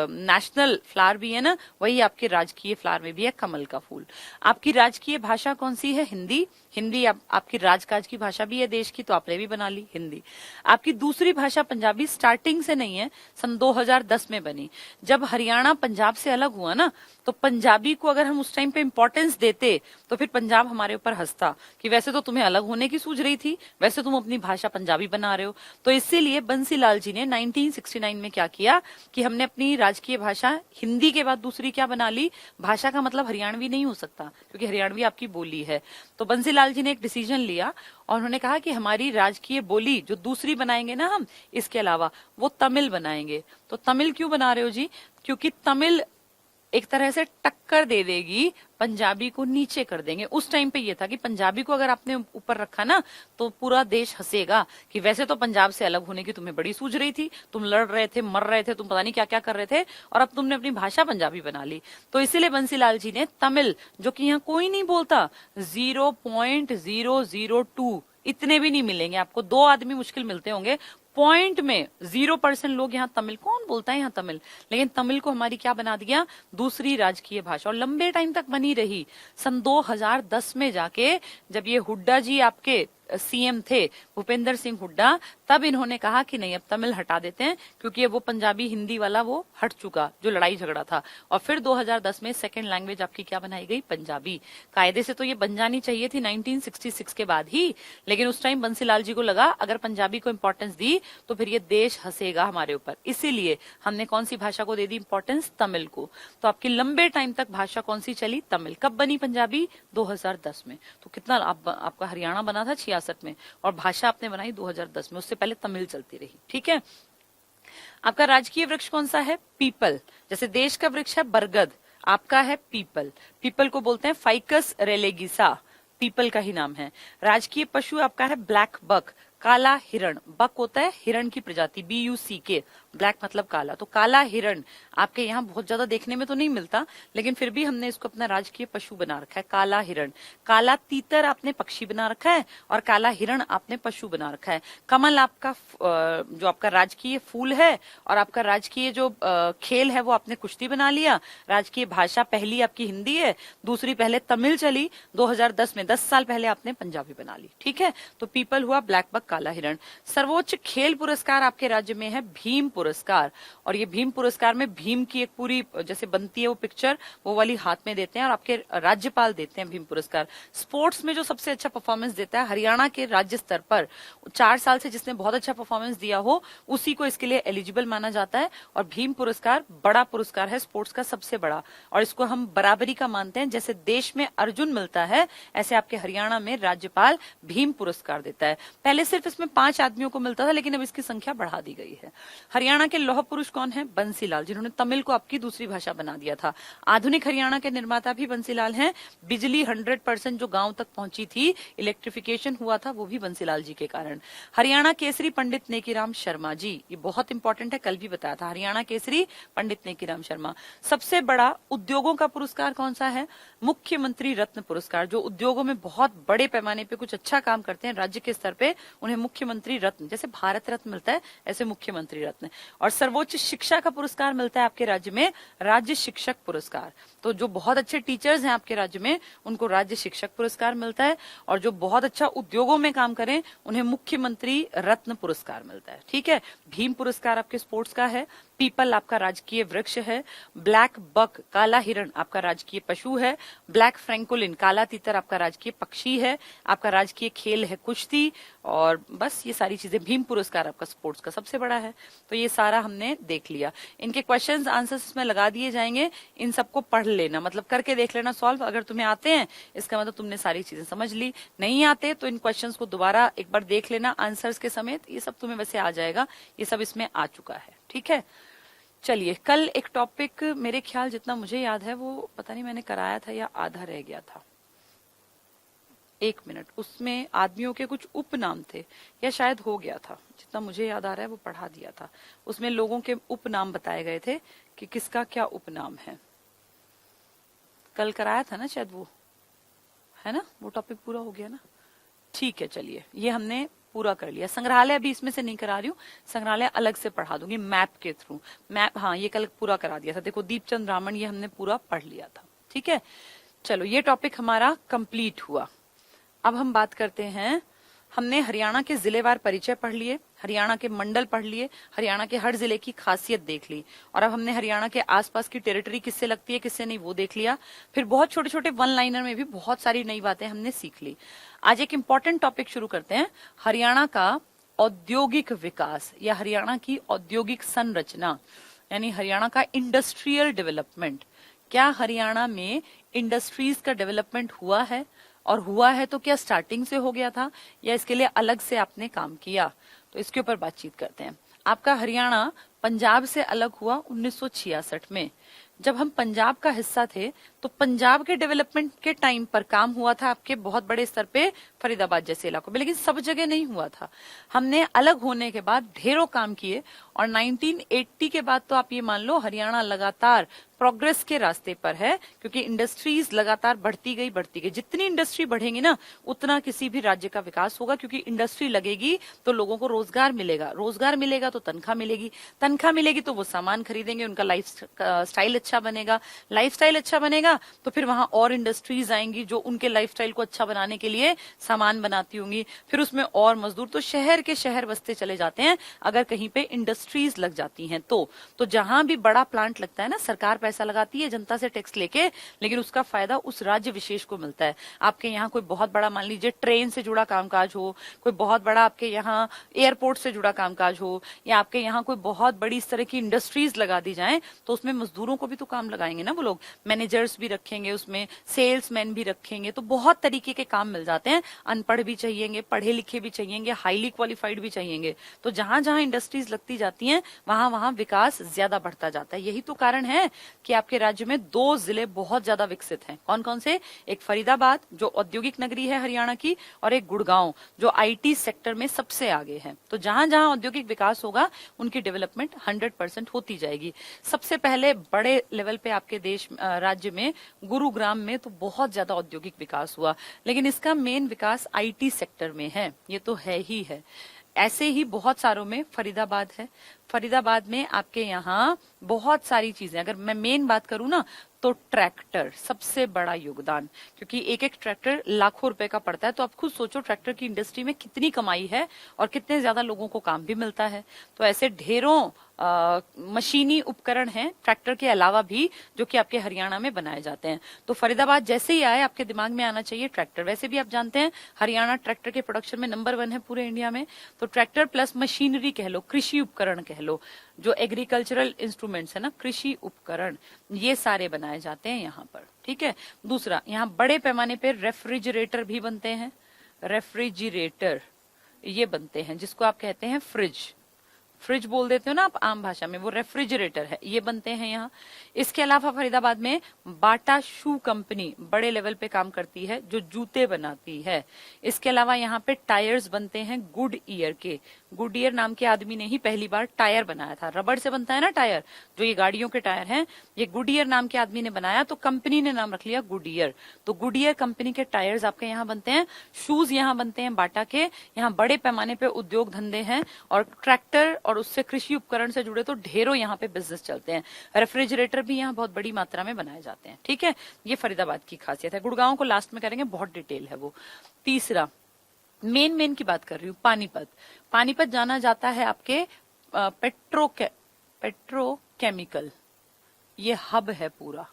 नेशनल फ्लावर भी है ना, वही आपके राजकीय फ्लावर में भी है, कमल का फूल। आपकी राजकीय भाषा कौन सी है, हिंदी। हिंदी आपकी राजकाज की भाषा भी है देश की, तो आपने भी बना ली हिंदी। आपकी दूसरी भाषा पंजाबी, स्टार्टिंग से नहीं है, सन 2010 में बनी। जब हरियाणा पंजाब से अलग हुआ ना, तो पंजाबी को अगर हम उस टाइम पे इंपॉर्टेंस देते तो फिर पंजाब हमारे ऊपर हंसता कि वैसे तो तुम्हें अलग होने की सूझ रही थी, वैसे तुम अपनी भाषा पंजाबी बना रहे हो। तो इसीलिए बंसीलाल जी ने 1969 में क्या किया कि हमने अपनी राजकीय भाषा हिंदी के बाद दूसरी क्या बना ली, भाषा का मतलब हरियाणवी नहीं हो सकता क्योंकि हरियाणवी आपकी बोली है। तो बंसीलाल जी ने एक डिसीजन लिया और उन्होंने कहा कि हमारी राजकीय बोली जो दूसरी बनाएंगे ना हम, इसके अलावा वो तमिल बनाएंगे। तो तमिल क्यों बना रहे हो जी, क्योंकि तमिल एक तरह से टक्कर दे देगी, पंजाबी को नीचे कर देंगे। उस टाइम पे ये था कि पंजाबी को अगर आपने ऊपर रखा ना तो पूरा देश हंसेगा कि वैसे तो पंजाब से अलग होने की तुम्हें बड़ी सूझ रही थी, तुम लड़ रहे थे, मर रहे थे, तुम पता नहीं क्या क्या कर रहे थे, और अब तुमने अपनी भाषा पंजाबी बना ली। तो इसीलिए बंसीलाल जी ने तमिल, जो कि यहाँ कोई नहीं बोलता, 0.002 इतने भी नहीं मिलेंगे आपको, 2 आदमी मुश्किल मिलते होंगे पॉइंट में, 0% लोग यहाँ तमिल, कौन बोलता है यहाँ तमिल, लेकिन तमिल को हमारी क्या बना दिया, दूसरी राजकीय भाषा, और लंबे टाइम तक बनी रही। सन 2010 में जाके जब ये हुड्डा जी आपके सीएम थे, भूपेंद्र सिंह हुड्डा, तब इन्होंने कहा कि नहीं अब तमिल हटा देते हैं, क्योंकि वो पंजाबी हिंदी वाला वो हट चुका जो लड़ाई झगड़ा था। और फिर 2010 में सेकंड लैंग्वेज आपकी क्या बनाई गई, पंजाबी। कायदे से तो ये बन जानी चाहिए थी 1966 के बाद ही, लेकिन उस टाइम बंसीलाल जी को लगा अगर पंजाबी को इंपॉर्टेंस दी तो फिर ये देश हंसेगा हमारे ऊपर, इसीलिए हमने कौन सी भाषा को दे दी इंपॉर्टेंस, तमिल को। तो आपकी लंबे टाइम तक भाषा कौन सी चली, तमिल। कब बनी पंजाबी, 2010 में। तो कितना आपका हरियाणा बना था 66 में, और भाषा आपने बनाई 2010 में, उससे पहले तमिल चलती रही, ठीक है। आपका राजकीय वृक्ष कौन सा है, पीपल। जैसे देश का वृक्ष है बरगद, आपका है पीपल। पीपल को बोलते हैं फाइकस रेलेगिसा, पीपल का ही नाम है। राजकीय पशु आपका है ब्लैक बक, काला हिरण, बक होता है हिरण की प्रजाति, BUCK, ब्लैक मतलब काला, तो काला हिरण आपके यहाँ बहुत ज्यादा देखने में तो नहीं मिलता, लेकिन फिर भी हमने इसको अपना राजकीय पशु बना रखा है, काला हिरण। काला तीतर आपने पक्षी बना रखा है और काला हिरण आपने पशु बना रखा है। कमल आपका जो आपका राजकीय फूल है, और आपका राजकीय जो खेल है वो आपने कुश्ती बना लिया। राजकीय भाषा पहली आपकी हिंदी है, दूसरी पहले तमिल चली, 2010 में 10 साल पहले आपने पंजाबी बना ली। ठीक है, तो पीपल हुआ, ब्लैक बक काला हिरण। सर्वोच्च खेल पुरस्कार आपके राज्य में है भीम पुरस्कार, और ये भीम पुरस्कार में भीम की एक पूरी जैसे बनती है वो पिक्चर, वो वाली हाथ में देते हैं और आपके राज्यपाल देते हैं भीम पुरस्कार। स्पोर्ट्स में जो सबसे अच्छा परफॉर्मेंस देता है हरियाणा के राज्य स्तर पर, 4 साल से जिसने बहुत अच्छा परफॉर्मेंस दिया हो उसी को इसके लिए एलिजिबल माना जाता है। और भीम पुरस्कार बड़ा पुरस्कार है, स्पोर्ट्स का सबसे बड़ा, और इसको हम बराबरी का मानते हैं। जैसे देश में अर्जुन मिलता है, ऐसे आपके हरियाणा में राज्यपाल भीम पुरस्कार देता है। पहले सिर्फ इसमें 5 आदमियों को मिलता था, लेकिन अब इसकी संख्या बढ़ा दी गई है। हरियाणा के लौह पुरुष कौन है? बंसीलाल, जिन्होंने तमिल को आपकी दूसरी भाषा बना दिया था। आधुनिक हरियाणा के निर्माता भी बंसीलाल हैं। बिजली 100% जो गांव तक पहुंची थी, इलेक्ट्रिफिकेशन हुआ था, वो भी बंसीलाल जी के कारण। हरियाणा केसरी पंडित नेकीराम शर्मा जी, ये बहुत इंपॉर्टेंट है, कल भी बताया था। हरियाणा केसरी पंडित नेकीराम शर्मा। सबसे बड़ा उद्योगों का पुरस्कार कौन सा है? मुख्यमंत्री रत्न पुरस्कार। जो उद्योगों में बहुत बड़े पैमाने पे कुछ अच्छा काम करते हैं राज्य के स्तर पे, उन्हें मुख्यमंत्री रत्न, जैसे भारत रत्न मिलता है ऐसे मुख्यमंत्री रत्न। और सर्वोच्च शिक्षा का पुरस्कार मिलता है आपके राज्य में राज्य शिक्षक पुरस्कार। तो जो बहुत अच्छे टीचर्स हैं आपके राज्य में, उनको राज्य शिक्षक पुरस्कार मिलता है, और जो बहुत अच्छा उद्योगों में काम करें उन्हें मुख्यमंत्री रत्न पुरस्कार मिलता है। ठीक है, भीम पुरस्कार आपके स्पोर्ट्स का है। पीपल आपका राजकीय वृक्ष है। ब्लैक बक काला हिरण आपका राजकीय पशु है। ब्लैक फ्रैंकोलिन काला तीतर आपका राजकीय पक्षी है। आपका राजकीय खेल है कुश्ती। और बस ये सारी चीजें। भीम पुरस्कार आपका स्पोर्ट्स का सबसे बड़ा है। तो ये सारा हमने देख लिया। इनके क्वेश्चंस आंसर्स इसमें लगा दिए जाएंगे, इन सबको पढ़ लेना, मतलब करके देख लेना सॉल्व। अगर तुम्हें आते हैं इसका मतलब तुमने सारी चीजें समझ ली, नहीं आते तो इन क्वेश्चंस को दोबारा एक बार देख लेना आंसर्स के समेत। ये सब तुम्हें वैसे आ जाएगा, ये सब इसमें आ चुका है। ठीक है, चलिए कल एक टॉपिक मेरे ख्याल जितना मुझे याद है वो पता नहीं मैंने कराया था या आधा रह गया था। 1 मिनट, उसमें आदमियों के कुछ उपनाम थे, या शायद हो गया था, जितना मुझे याद आ रहा है वो पढ़ा दिया था। उसमें लोगों के उपनाम बताए गए थे कि किसका क्या उपनाम है। कल कराया था ना शायद, वो है ना, वो टॉपिक पूरा हो गया ना। ठीक है, चलिए ये हमने पूरा कर लिया। संग्रहालय अभी इसमें से नहीं करा रही हूँ, संग्रहालय अलग से पढ़ा दूंगी मैप के थ्रू। मैप हाँ ये कल पूरा करा दिया था। देखो दीपचंद ब्राह्मण ये हमने पूरा पढ़ लिया था। ठीक है, चलो ये टॉपिक हमारा कंप्लीट हुआ। अब हम बात करते हैं, हमने हरियाणा के जिलेवार परिचय पढ़ लिए, हरियाणा के मंडल पढ़ लिए, हरियाणा के हर जिले की खासियत देख ली, और अब हमने हरियाणा के आसपास की टेरिटरी किससे लगती है किससे नहीं वो देख लिया। फिर बहुत छोटे छोटे वन लाइनर में भी बहुत सारी नई बातें हमने सीख ली। आज एक इंपॉर्टेंट टॉपिक शुरू करते हैं, हरियाणा का औद्योगिक विकास या हरियाणा की औद्योगिक संरचना, यानी हरियाणा का इंडस्ट्रियल डेवलपमेंट। क्या हरियाणा में इंडस्ट्रीज का डेवलपमेंट हुआ है, और हुआ है तो क्या स्टार्टिंग से हो गया था या इसके लिए अलग से आपने काम किया? तो इसके ऊपर बातचीत करते हैं। आपका हरियाणा पंजाब से अलग हुआ 1966 में। जब हम पंजाब का हिस्सा थे तो पंजाब के डेवलपमेंट के टाइम पर काम हुआ था आपके बहुत बड़े स्तर पे फरीदाबाद जैसे इलाकों में, लेकिन सब जगह नहीं हुआ था। हमने अलग होने के बाद ढेरों काम किए, और 1980 के बाद तो आप ये मान लो हरियाणा लगातार प्रोग्रेस के रास्ते पर है, क्योंकि इंडस्ट्रीज लगातार बढ़ती गई। जितनी इंडस्ट्री बढ़ेगी ना उतना किसी भी राज्य का विकास होगा, क्योंकि इंडस्ट्री लगेगी तो लोगों को रोजगार मिलेगा, रोजगार मिलेगा तो तनख्वाह मिलेगी, तनख्वाह मिलेगी तो वो सामान खरीदेंगे, उनका लाइफ स्टाइल अच्छा बनेगा, लाइफ स्टाइल अच्छा बनेगा तो फिर वहां और इंडस्ट्रीज आएंगी जो उनके लाइफ स्टाइल को अच्छा बनाने के लिए सामान बनाती होंगी, फिर उसमें और मजदूर, तो शहर के शहर बसते चले जाते हैं अगर कहीं पे इंडस्ट्रीज लग जाती हैं तो जहां भी बड़ा प्लांट लगता है ना, सरकार पैसा लगाती है जनता से टैक्स लेके, लेकिन उसका फायदा उस राज्य विशेष को मिलता है। आपके यहाँ कोई बहुत बड़ा मान लीजिए ट्रेन से जुड़ा कामकाज हो, कोई बहुत बड़ा आपके यहाँ एयरपोर्ट से जुड़ा कामकाज हो, या आपके यहाँ कोई बहुत बहुत बड़ी इस तरह की इंडस्ट्रीज लगा दी जाएं तो उसमें मजदूरों को भी तो काम लगाएंगे ना वो लोग, मैनेजर्स भी रखेंगे, उसमें सेल्समैन भी रखेंगे, तो बहुत तरीके के काम मिल जाते हैं। अनपढ़ भी चाहिएंगे, पढ़े लिखे भी चाहिएंगे, हाईली क्वालिफाइड भी चाहिएंगे। तो जहां जहां इंडस्ट्रीज लगती जाती हैं वहां वहां विकास ज्यादा बढ़ता जाता है। यही तो कारण है कि आपके राज्य में 2 जिले बहुत ज्यादा विकसित हैं। कौन कौन से? एक फरीदाबाद जो औद्योगिक नगरी है हरियाणा की, और एक गुड़गांव जो आईटी सेक्टर में सबसे आगे है। तो जहां जहां औद्योगिक विकास होगा उनकी डेवलपमेंट 100% होती जाएगी। सबसे पहले बड़े लेवल पे आपके देश राज्य में गुरुग्राम में तो बहुत ज्यादा औद्योगिक विकास हुआ, लेकिन इसका मेन विकास आईटी सेक्टर में है, ये तो है ही है। ऐसे ही बहुत सारों में फरीदाबाद है। फरीदाबाद में आपके यहाँ बहुत सारी चीजें, अगर मैं मेन बात करूं ना तो ट्रैक्टर सबसे बड़ा योगदान, क्योंकि एक एक ट्रैक्टर लाखों रुपए का पड़ता है। तो आप खुद सोचो ट्रैक्टर की इंडस्ट्री में कितनी कमाई है और कितने ज्यादा लोगों को काम भी मिलता है। तो ऐसे ढेरों मशीनी उपकरण हैं ट्रैक्टर के अलावा भी जो कि आपके हरियाणा में बनाए जाते हैं। तो फरीदाबाद जैसे ही आए आपके दिमाग में आना चाहिए ट्रैक्टर। वैसे भी आप जानते हैं हरियाणा ट्रैक्टर के प्रोडक्शन में नंबर 1 है पूरे इंडिया में। तो ट्रैक्टर प्लस मशीनरी कह लो, कृषि उपकरण कह लो, जो एग्रीकल्चरल इंस्ट्रूमेंट्स है ना, कृषि उपकरण, ये सारे बनाए जाते हैं यहाँ पर। ठीक है। दूसरा, यहाँ बड़े पैमाने पे रेफ्रिजरेटर भी बनते हैं। रेफ्रिजरेटर ये बनते हैं जिसको आप कहते हैं फ्रिज, फ्रिज बोल देते हो ना आप आम भाषा में, वो रेफ्रिजरेटर है, ये बनते हैं यहाँ। इसके अलावा फरीदाबाद में बाटा शू कंपनी बड़े लेवल पे काम करती है जो जूते बनाती है। इसके अलावा यहाँ पे टायर्स बनते हैं गुड ईयर के। गुड ईयर नाम के आदमी ने ही पहली बार टायर बनाया था। रबड़ से बनता है ना टायर, जो ये गाड़ियों के टायर हैं, ये गुड ईयर नाम के आदमी ने बनाया, तो कंपनी ने नाम रख लिया गुड ईयर। तो गुड ईयर कंपनी के टायर्स आपके यहाँ बनते हैं। शूज यहाँ बनते हैं बाटा के। यहाँ बड़े पैमाने पे उद्योग धंधे हैं और ट्रैक्टर और उससे कृषि उपकरण से जुड़े तो ढेरों यहाँ पे बिजनेस चलते हैं। रेफ्रिजरेटर भी यहाँ बहुत बड़ी मात्रा में बनाए जाते हैं। ठीक है, ये फरीदाबाद की खासियत है। गुड़गांव को लास्ट में करेंगे, बहुत डिटेल है वो। तीसरा, मेन की बात कर रही हूँ, पानीपत। पानीपत जाना जाता है आपके पेट्रोकेमिकल, ये हब है पूरा,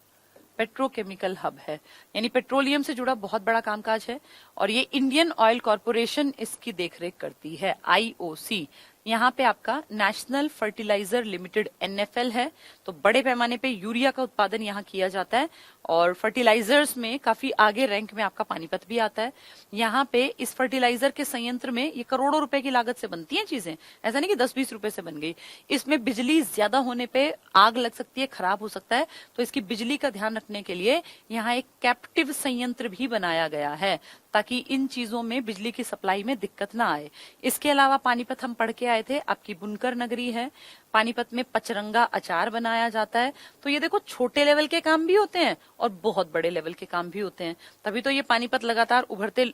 पेट्रोकेमिकल हब है, यानी पेट्रोलियम से जुड़ा बहुत बड़ा कामकाज है। और ये इंडियन ऑयल कॉरपोरेशन इसकी देखरेख करती है, आईओसी। यहाँ पे आपका नेशनल फर्टिलाइजर लिमिटेड एनएफएल है। तो बड़े पैमाने पे यूरिया का उत्पादन यहाँ किया जाता है और फर्टिलाइजर्स में काफी आगे रैंक में आपका पानीपत भी आता है। यहाँ पे इस फर्टिलाइजर के संयंत्र में ये करोड़ों रुपए की लागत से बनती हैं चीजें, ऐसा नहीं कि 10-20 रुपए से बन गई। इसमें बिजली ज्यादा होने पे आग लग सकती है, खराब हो सकता है, तो इसकी बिजली का ध्यान रखने के लिए यहाँ एक कैप्टिव संयंत्र भी बनाया गया है ताकि इन चीजों में बिजली की सप्लाई में दिक्कत ना आए। इसके अलावा पानीपत हम पढ़ के आए थे, आपकी बुनकर नगरी है। पानीपत में पचरंगा अचार बनाया जाता है। तो ये देखो, छोटे लेवल के काम भी होते हैं और बहुत बड़े लेवल के काम भी होते हैं। तभी तो ये पानीपत लगातार उभरते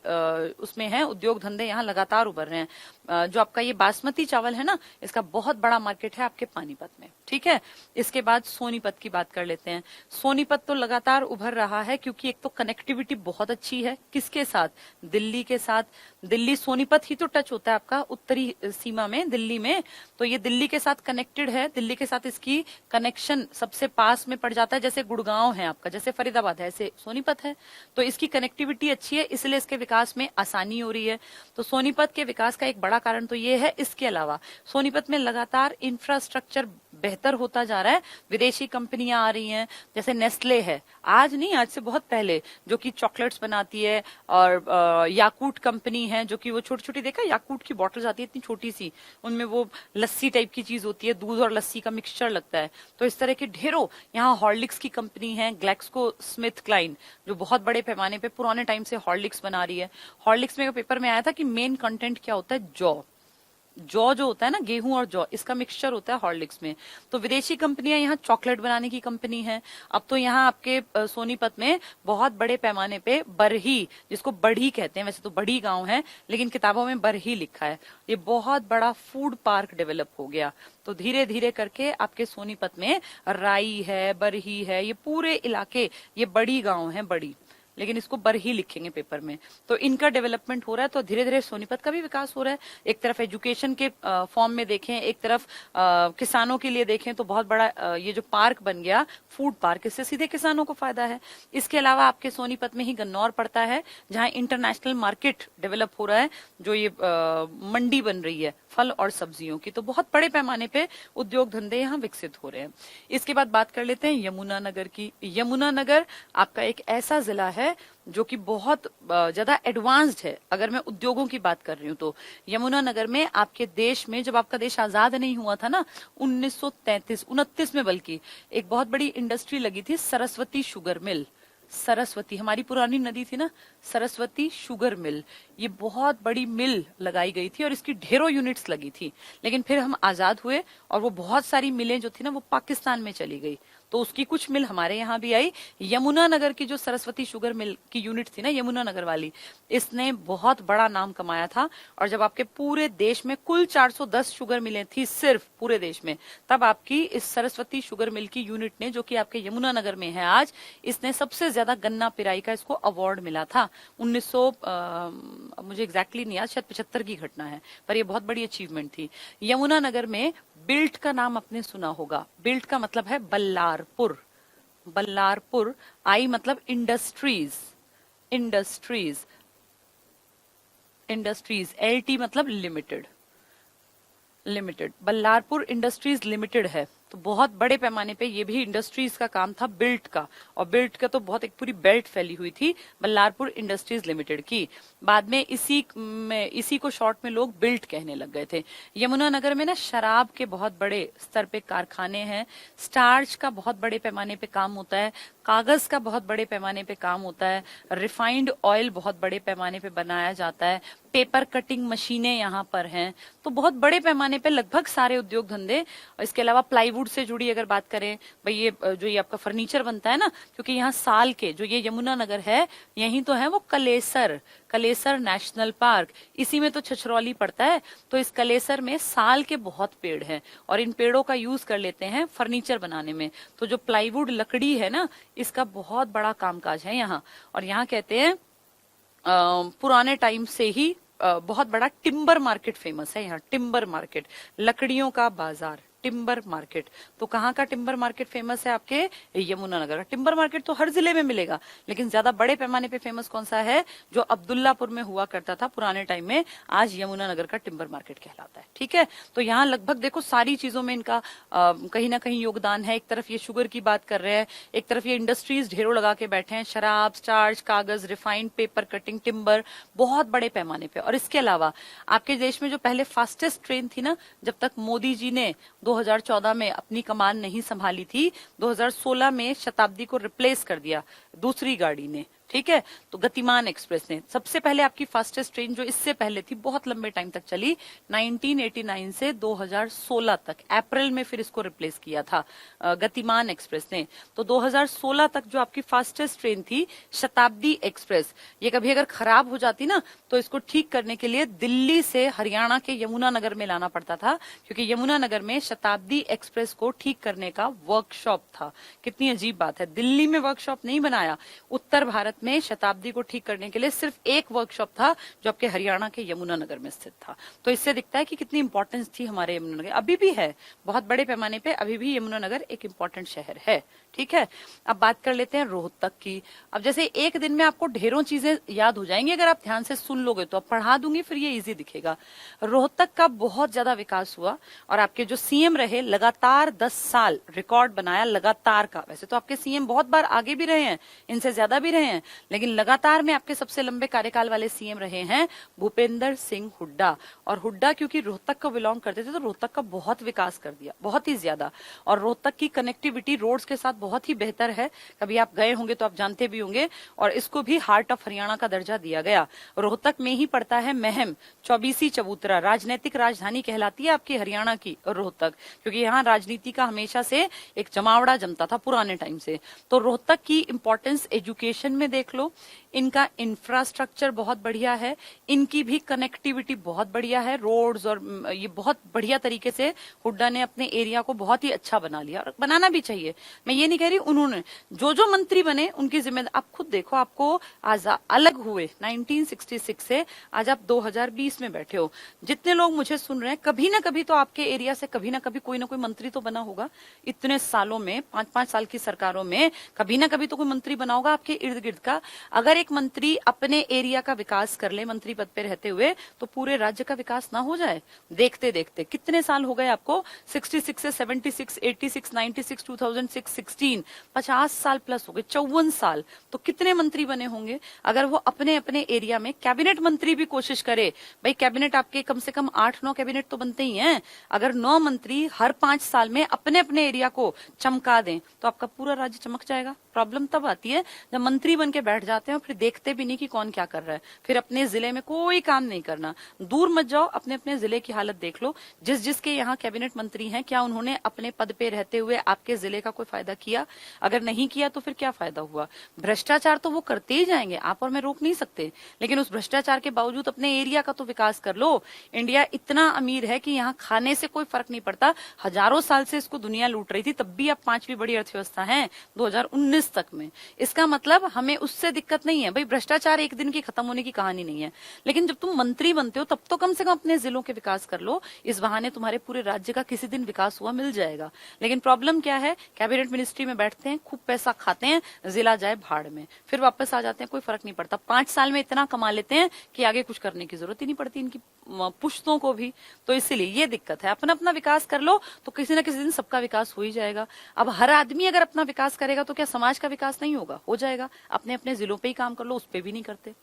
उसमें है, उद्योग धंधे यहाँ लगातार उभर रहे हैं। जो आपका ये बासमती चावल है ना, इसका बहुत बड़ा मार्केट है आपके पानीपत में। ठीक है। इसके बाद सोनीपत की बात कर लेते हैं। सोनीपत तो लगातार उभर रहा है क्योंकि एक तो कनेक्टिविटी बहुत अच्छी है, किसके साथ? दिल्ली के साथ। दिल्ली सोनीपत ही तो टच होता है आपका उत्तरी सीमा में, दिल्ली में। तो ये दिल्ली के साथ कनेक्टेड है, दिल्ली के साथ इसकी कनेक्शन सबसे पास में पड़ जाता है। जैसे गुड़गांव है आपका, जैसे फरीदाबाद है, ऐसे सोनीपत है। तो इसकी कनेक्टिविटी अच्छी है, इसलिए इसके विकास में आसानी हो रही है। तो सोनीपत के विकास का एक बड़ा कारण तो ये है। इसके अलावा सोनीपत में लगातार इंफ्रास्ट्रक्चर बेहतर होता जा रहा है। विदेशी कंपनियां आ रही हैं, जैसे नेस्ले है, आज नहीं, आज से बहुत पहले, जो कि चॉकलेट्स बनाती है। और याकूट कंपनी है जो कि वो छोटी छोटी, देखा याकूट की बॉटल्स आती है इतनी छोटी सी, उनमें वो लस्सी टाइप की चीज होती है, दूध और लस्सी का मिक्सचर लगता है। तो इस तरह के ढेरों, यहाँ हॉर्लिक्स की कंपनी है, ग्लैक्सको स्मिथ क्लाइन, जो बहुत बड़े पैमाने पे पुराने टाइम से हॉर्लिक्स बना रही है। हॉर्लिक्स में पेपर में आया था कि मेन कंटेंट क्या होता है? जौ जो होता है ना, गेहूं और जौ, इसका मिक्सचर होता है हॉर्लिक्स में। तो विदेशी कंपनियां यहाँ चॉकलेट बनाने की कंपनी है। अब तो यहाँ आपके सोनीपत में बहुत बड़े पैमाने पे बरही, जिसको बढ़ी कहते हैं, वैसे तो बड़ी गांव है लेकिन किताबों में बरही लिखा है, ये बहुत बड़ा फूड पार्क डेवलप हो गया। तो धीरे धीरे करके आपके सोनीपत में राई है, बरही है, ये पूरे इलाके, ये बड़ी गांव है, बड़ी लेकिन इसको बर ही लिखेंगे पेपर में। तो इनका डेवलपमेंट हो रहा है, तो धीरे धीरे सोनीपत का भी विकास हो रहा है। एक तरफ एजुकेशन के फॉर्म में देखें, एक तरफ किसानों के लिए देखें तो बहुत बड़ा ये जो पार्क बन गया फूड पार्क, इससे सीधे किसानों को फायदा है। इसके अलावा आपके सोनीपत में ही गन्नौर पड़ता है, जहां इंटरनेशनल मार्केट डेवलप हो रहा है, जो ये मंडी बन रही है फल और सब्जियों की। तो बहुत बड़े पैमाने पे उद्योग धंधे यहाँ विकसित हो रहे हैं। इसके बाद बात कर लेते हैं यमुनानगर की। यमुनानगर आपका एक ऐसा जिला है जो कि बहुत ज्यादा एडवांस्ड है। अगर मैं उद्योगों की बात कर रही हूँ तो यमुनानगर में आपके देश में, जब आपका देश आजाद नहीं हुआ था ना 1929 में, बल्कि एक बहुत बड़ी इंडस्ट्री लगी थी, सरस्वती शुगर मिल। सरस्वती हमारी पुरानी नदी थी ना, सरस्वती शुगर मिल, ये बहुत बड़ी मिल लगाई गई थी और इसकी ढेरों यूनिट्स लगी थी। लेकिन फिर हम आजाद हुए और वो बहुत सारी मिलें जो थी ना वो पाकिस्तान में चली गई, तो उसकी कुछ मिल हमारे यहाँ भी आई। यमुनानगर की जो सरस्वती शुगर मिल की यूनिट थी ना यमुनानगर वाली, इसने बहुत बड़ा नाम कमाया था। और जब आपके पूरे देश में कुल 410 शुगर मिलें थी सिर्फ पूरे देश में, तब आपकी इस सरस्वती शुगर मिल की यूनिट ने, जो कि आपके यमुनानगर में है आज, इसने सबसे ज्यादा गन्ना पिराई का इसको अवार्ड मिला था। 1900 मुझे एग्जैक्टली नहीं याद, शायद 75 की घटना है, पर ये बहुत बड़ी अचीवमेंट थी। यमुनानगर में बिल्ट का नाम आपने सुना होगा। बिल्ट का मतलब है बल्लारपुर। बल्लारपुर, आई मतलब इंडस्ट्रीज, इंडस्ट्रीज, इंडस्ट्रीज, एलटी मतलब limited, limited, Ballarpur industries limited है। तो बहुत बड़े पैमाने पे ये भी इंडस्ट्रीज का काम था, बिल्ट का। और बिल्ट का तो बहुत एक पूरी बेल्ट फैली हुई थी बल्लारपुर इंडस्ट्रीज लिमिटेड की। बाद में इसी को शॉर्ट में लोग बिल्ट कहने लग गए थे। यमुनानगर में ना शराब के बहुत बड़े स्तर पे कारखाने हैं, स्टार्च का बहुत बड़े पैमाने पे काम होता है, कागज का बहुत बड़े पैमाने पे काम होता है, रिफाइंड ऑयल बहुत बड़े पैमाने पे बनाया जाता है, पेपर कटिंग मशीनें यहाँ पर हैं। तो बहुत बड़े पैमाने पे लगभग सारे उद्योग धंधे। इसके अलावा प्लाईवुड से जुड़ी अगर बात करें, भाई ये जो ये आपका फर्नीचर बनता है ना, क्योंकि यहाँ साल के जो ये यमुनानगर है, यही तो है वो कलेसर, कलेसर नेशनल पार्क, इसी में तो छछरौली पड़ता है। तो इस कलेसर में साल के बहुत पेड़ हैं और इन पेड़ों का यूज कर लेते हैं फर्नीचर बनाने में। तो जो प्लाईवुड लकड़ी है ना, इसका बहुत बड़ा कामकाज है यहाँ। और यहाँ कहते हैं पुराने टाइम से ही बहुत बड़ा टिम्बर मार्केट फेमस है यहाँ। टिम्बर मार्केट, लकड़ियों का बाजार, टिम्बर मार्केट। तो कहाँ का टिम्बर मार्केट फेमस है? आपके यमुनानगर का। टिम्बर मार्केट तो हर जिले में मिलेगा, लेकिन ज्यादा बड़े पैमाने पे फेमस कौन सा है? जो अब्दुल्लापुर में हुआ करता था पुराने टाइम में, आज यमुनानगर का टिम्बर मार्केट कहलाता है। ठीक है, तो यहाँ लगभग देखो सारी चीजों में इनका कहीं ना कहीं योगदान है। एक तरफ ये शुगर की बात कर रहे हैं, एक तरफ ये इंडस्ट्रीज ढेरों लगा के बैठे हैं, शराब, स्टार्च, कागज, रिफाइंड, पेपर कटिंग, टिम्बर, बहुत बड़े पैमाने पे। और इसके अलावा आपके देश में जो पहले फास्टेस्ट ट्रेन थी ना, जब तक मोदी जी ने 2014 में अपनी कमान नहीं संभाली थी, 2016 में शताब्दी को रिप्लेस कर दिया दूसरी गाड़ी ने। ठीक है, तो गतिमान एक्सप्रेस ने सबसे पहले आपकी फास्टेस्ट ट्रेन जो इससे पहले थी, बहुत लंबे टाइम तक चली, 1989 से 2016 तक, अप्रैल में फिर इसको रिप्लेस किया था गतिमान एक्सप्रेस ने। तो 2016 तक जो आपकी फास्टेस्ट ट्रेन थी शताब्दी एक्सप्रेस, ये कभी अगर खराब हो जाती ना, तो इसको ठीक करने के लिए दिल्ली से हरियाणा के यमुनानगर में लाना पड़ता था, क्योंकि यमुनानगर में शताब्दी एक्सप्रेस को ठीक करने का वर्कशॉप था। कितनी अजीब बात है, दिल्ली में वर्कशॉप नहीं बनाया, उत्तर भारत में शताब्दी को ठीक करने के लिए सिर्फ एक वर्कशॉप था जो आपके हरियाणा के यमुनानगर में स्थित था। तो इससे दिखता है कि कितनी इंपॉर्टेंस थी हमारे यमुनानगर, अभी भी है बहुत बड़े पैमाने पे, अभी भी यमुनानगर एक इंपॉर्टेंट शहर है। ठीक है, अब बात कर लेते हैं रोहतक की। अब जैसे एक दिन में आपको ढेरों चीजें याद हो जाएंगी अगर आप ध्यान से सुन लोगे, तो अब पढ़ा दूंगी फिर ये इजी दिखेगा। रोहतक का बहुत ज्यादा विकास हुआ और आपके जो सीएम रहे, लगातार 10 साल रिकॉर्ड बनाया लगातार का। वैसे तो आपके सीएम बहुत बार आगे भी रहे हैं, इनसे ज्यादा भी रहे हैं, लेकिन लगातार में आपके सबसे लंबे कार्यकाल वाले सीएम रहे हैं भूपेंद्र सिंह हुड्डा। और हुड्डा क्योंकि रोहतक को बिलोंग करते थे, तो रोहतक का बहुत विकास कर दिया, बहुत ही ज्यादा। और रोहतक की कनेक्टिविटी रोड्स के साथ बहुत ही बेहतर है, कभी आप गए होंगे तो आप जानते भी होंगे। और इसको भी हार्ट ऑफ हरियाणा का दर्जा दिया गया। रोहतक में ही पड़ता है महम, चौबीसी चबूतरा, राजनीतिक राजधानी कहलाती है आपकी हरियाणा की रोहतक, क्योंकि यहाँ राजनीति का हमेशा से एक जमावड़ा जमता था पुराने टाइम से। तो रोहतक की इंपॉर्टेंस एजुकेशन में देख लो, इनका इंफ्रास्ट्रक्चर बहुत बढ़िया है, इनकी भी कनेक्टिविटी बहुत बढ़िया है, रोड्स और ये बहुत बढ़िया तरीके से हुड्डा ने अपने एरिया को बहुत ही अच्छा बना लिया और बनाना भी चाहिए। मैं ये नहीं कह रही उन्होंने, जो मंत्री बने उनकी जिम्मेदारी, आप खुद देखो, आपको आज अलग हुए 1966 से आज आप 2020 में बैठे हो। जितने लोग मुझे सुन रहे हैं, कभी ना कभी तो आपके एरिया से कभी ना कभी कोई ना कोई मंत्री तो बना होगा। इतने सालों में, 5-5 साल की सरकारों में कभी ना कभी तो कोई मंत्री बना होगा आपके इर्द गिर्द का। अगर एक मंत्री अपने एरिया का विकास कर ले मंत्री पद पे रहते हुए, तो पूरे राज्य का विकास ना हो जाए? देखते देखते कितने साल हो गए आपको, 66 से 76, 86, 96, 2006, 16, 50 साल प्लस हो गए, 54 साल। तो कितने मंत्री बने होंगे? अगर वो अपने अपने एरिया में कैबिनेट मंत्री भी कोशिश करे, भाई कैबिनेट आपके कम से कम 8-9 कैबिनेट तो बनते ही हैं, अगर 9 मंत्री हर 5 साल में अपने अपने एरिया को चमका दें तो आपका पूरा राज्य चमक जाएगा। प्रॉब्लम तब आती है जब मंत्री बन के बैठ जाते हैं, फिर देखते भी नहीं कि कौन क्या कर रहा है, फिर अपने जिले में कोई काम नहीं करना। दूर मत जाओ, अपने अपने जिले की हालत देख लो। जिसके यहाँ कैबिनेट मंत्री हैं, क्या उन्होंने अपने पद पे रहते हुए आपके जिले का कोई फायदा किया? अगर नहीं किया तो फिर क्या फायदा हुआ? भ्रष्टाचार तो वो करते ही जाएंगे, आप और मैं रोक नहीं सकते, लेकिन उस भ्रष्टाचार के बावजूद अपने एरिया का तो विकास कर लो। इंडिया इतना अमीर है कि यहाँ खाने से कोई फर्क नहीं पड़ता। हजारों साल से इसको दुनिया लूट रही थी, तब भी आप 5वीं बड़ी अर्थव्यवस्था है 2019 तक में। इसका मतलब हमें उससे दिक्कत नहीं है। भाई भ्रष्टाचार एक दिन की खत्म होने की कहानी नहीं है, लेकिन जब तुम मंत्री बनते हो तब तो कम से कम अपने जिलों के विकास कर लो। इस बहाने तुम्हारे पूरे राज्य का किसी दिन विकास हुआ मिल जाएगा। लेकिन प्रॉब्लम क्या है, कैबिनेट मिनिस्ट्री में बैठते हैं, खूब पैसा खाते हैं, जिला जाए भाड़ में, फिर वापस आ जाते हैं, कोई फर्क नहीं पड़ता। 5 साल में इतना कमा लेते हैं कि आगे कुछ करने की जरूरत ही नहीं पड़ती इनकी पुश्तों को भी। तो इसीलिए ये दिक्कत है। अपना अपना विकास कर लो तो किसी न किसी दिन सबका विकास हो ही जाएगा। अब हर आदमी अगर अपना विकास करेगा तो क्या समाज का विकास नहीं होगा? हो जाएगा। अपने अपने जिलों पे ही काम कर लो, उस पे भी नहीं करते।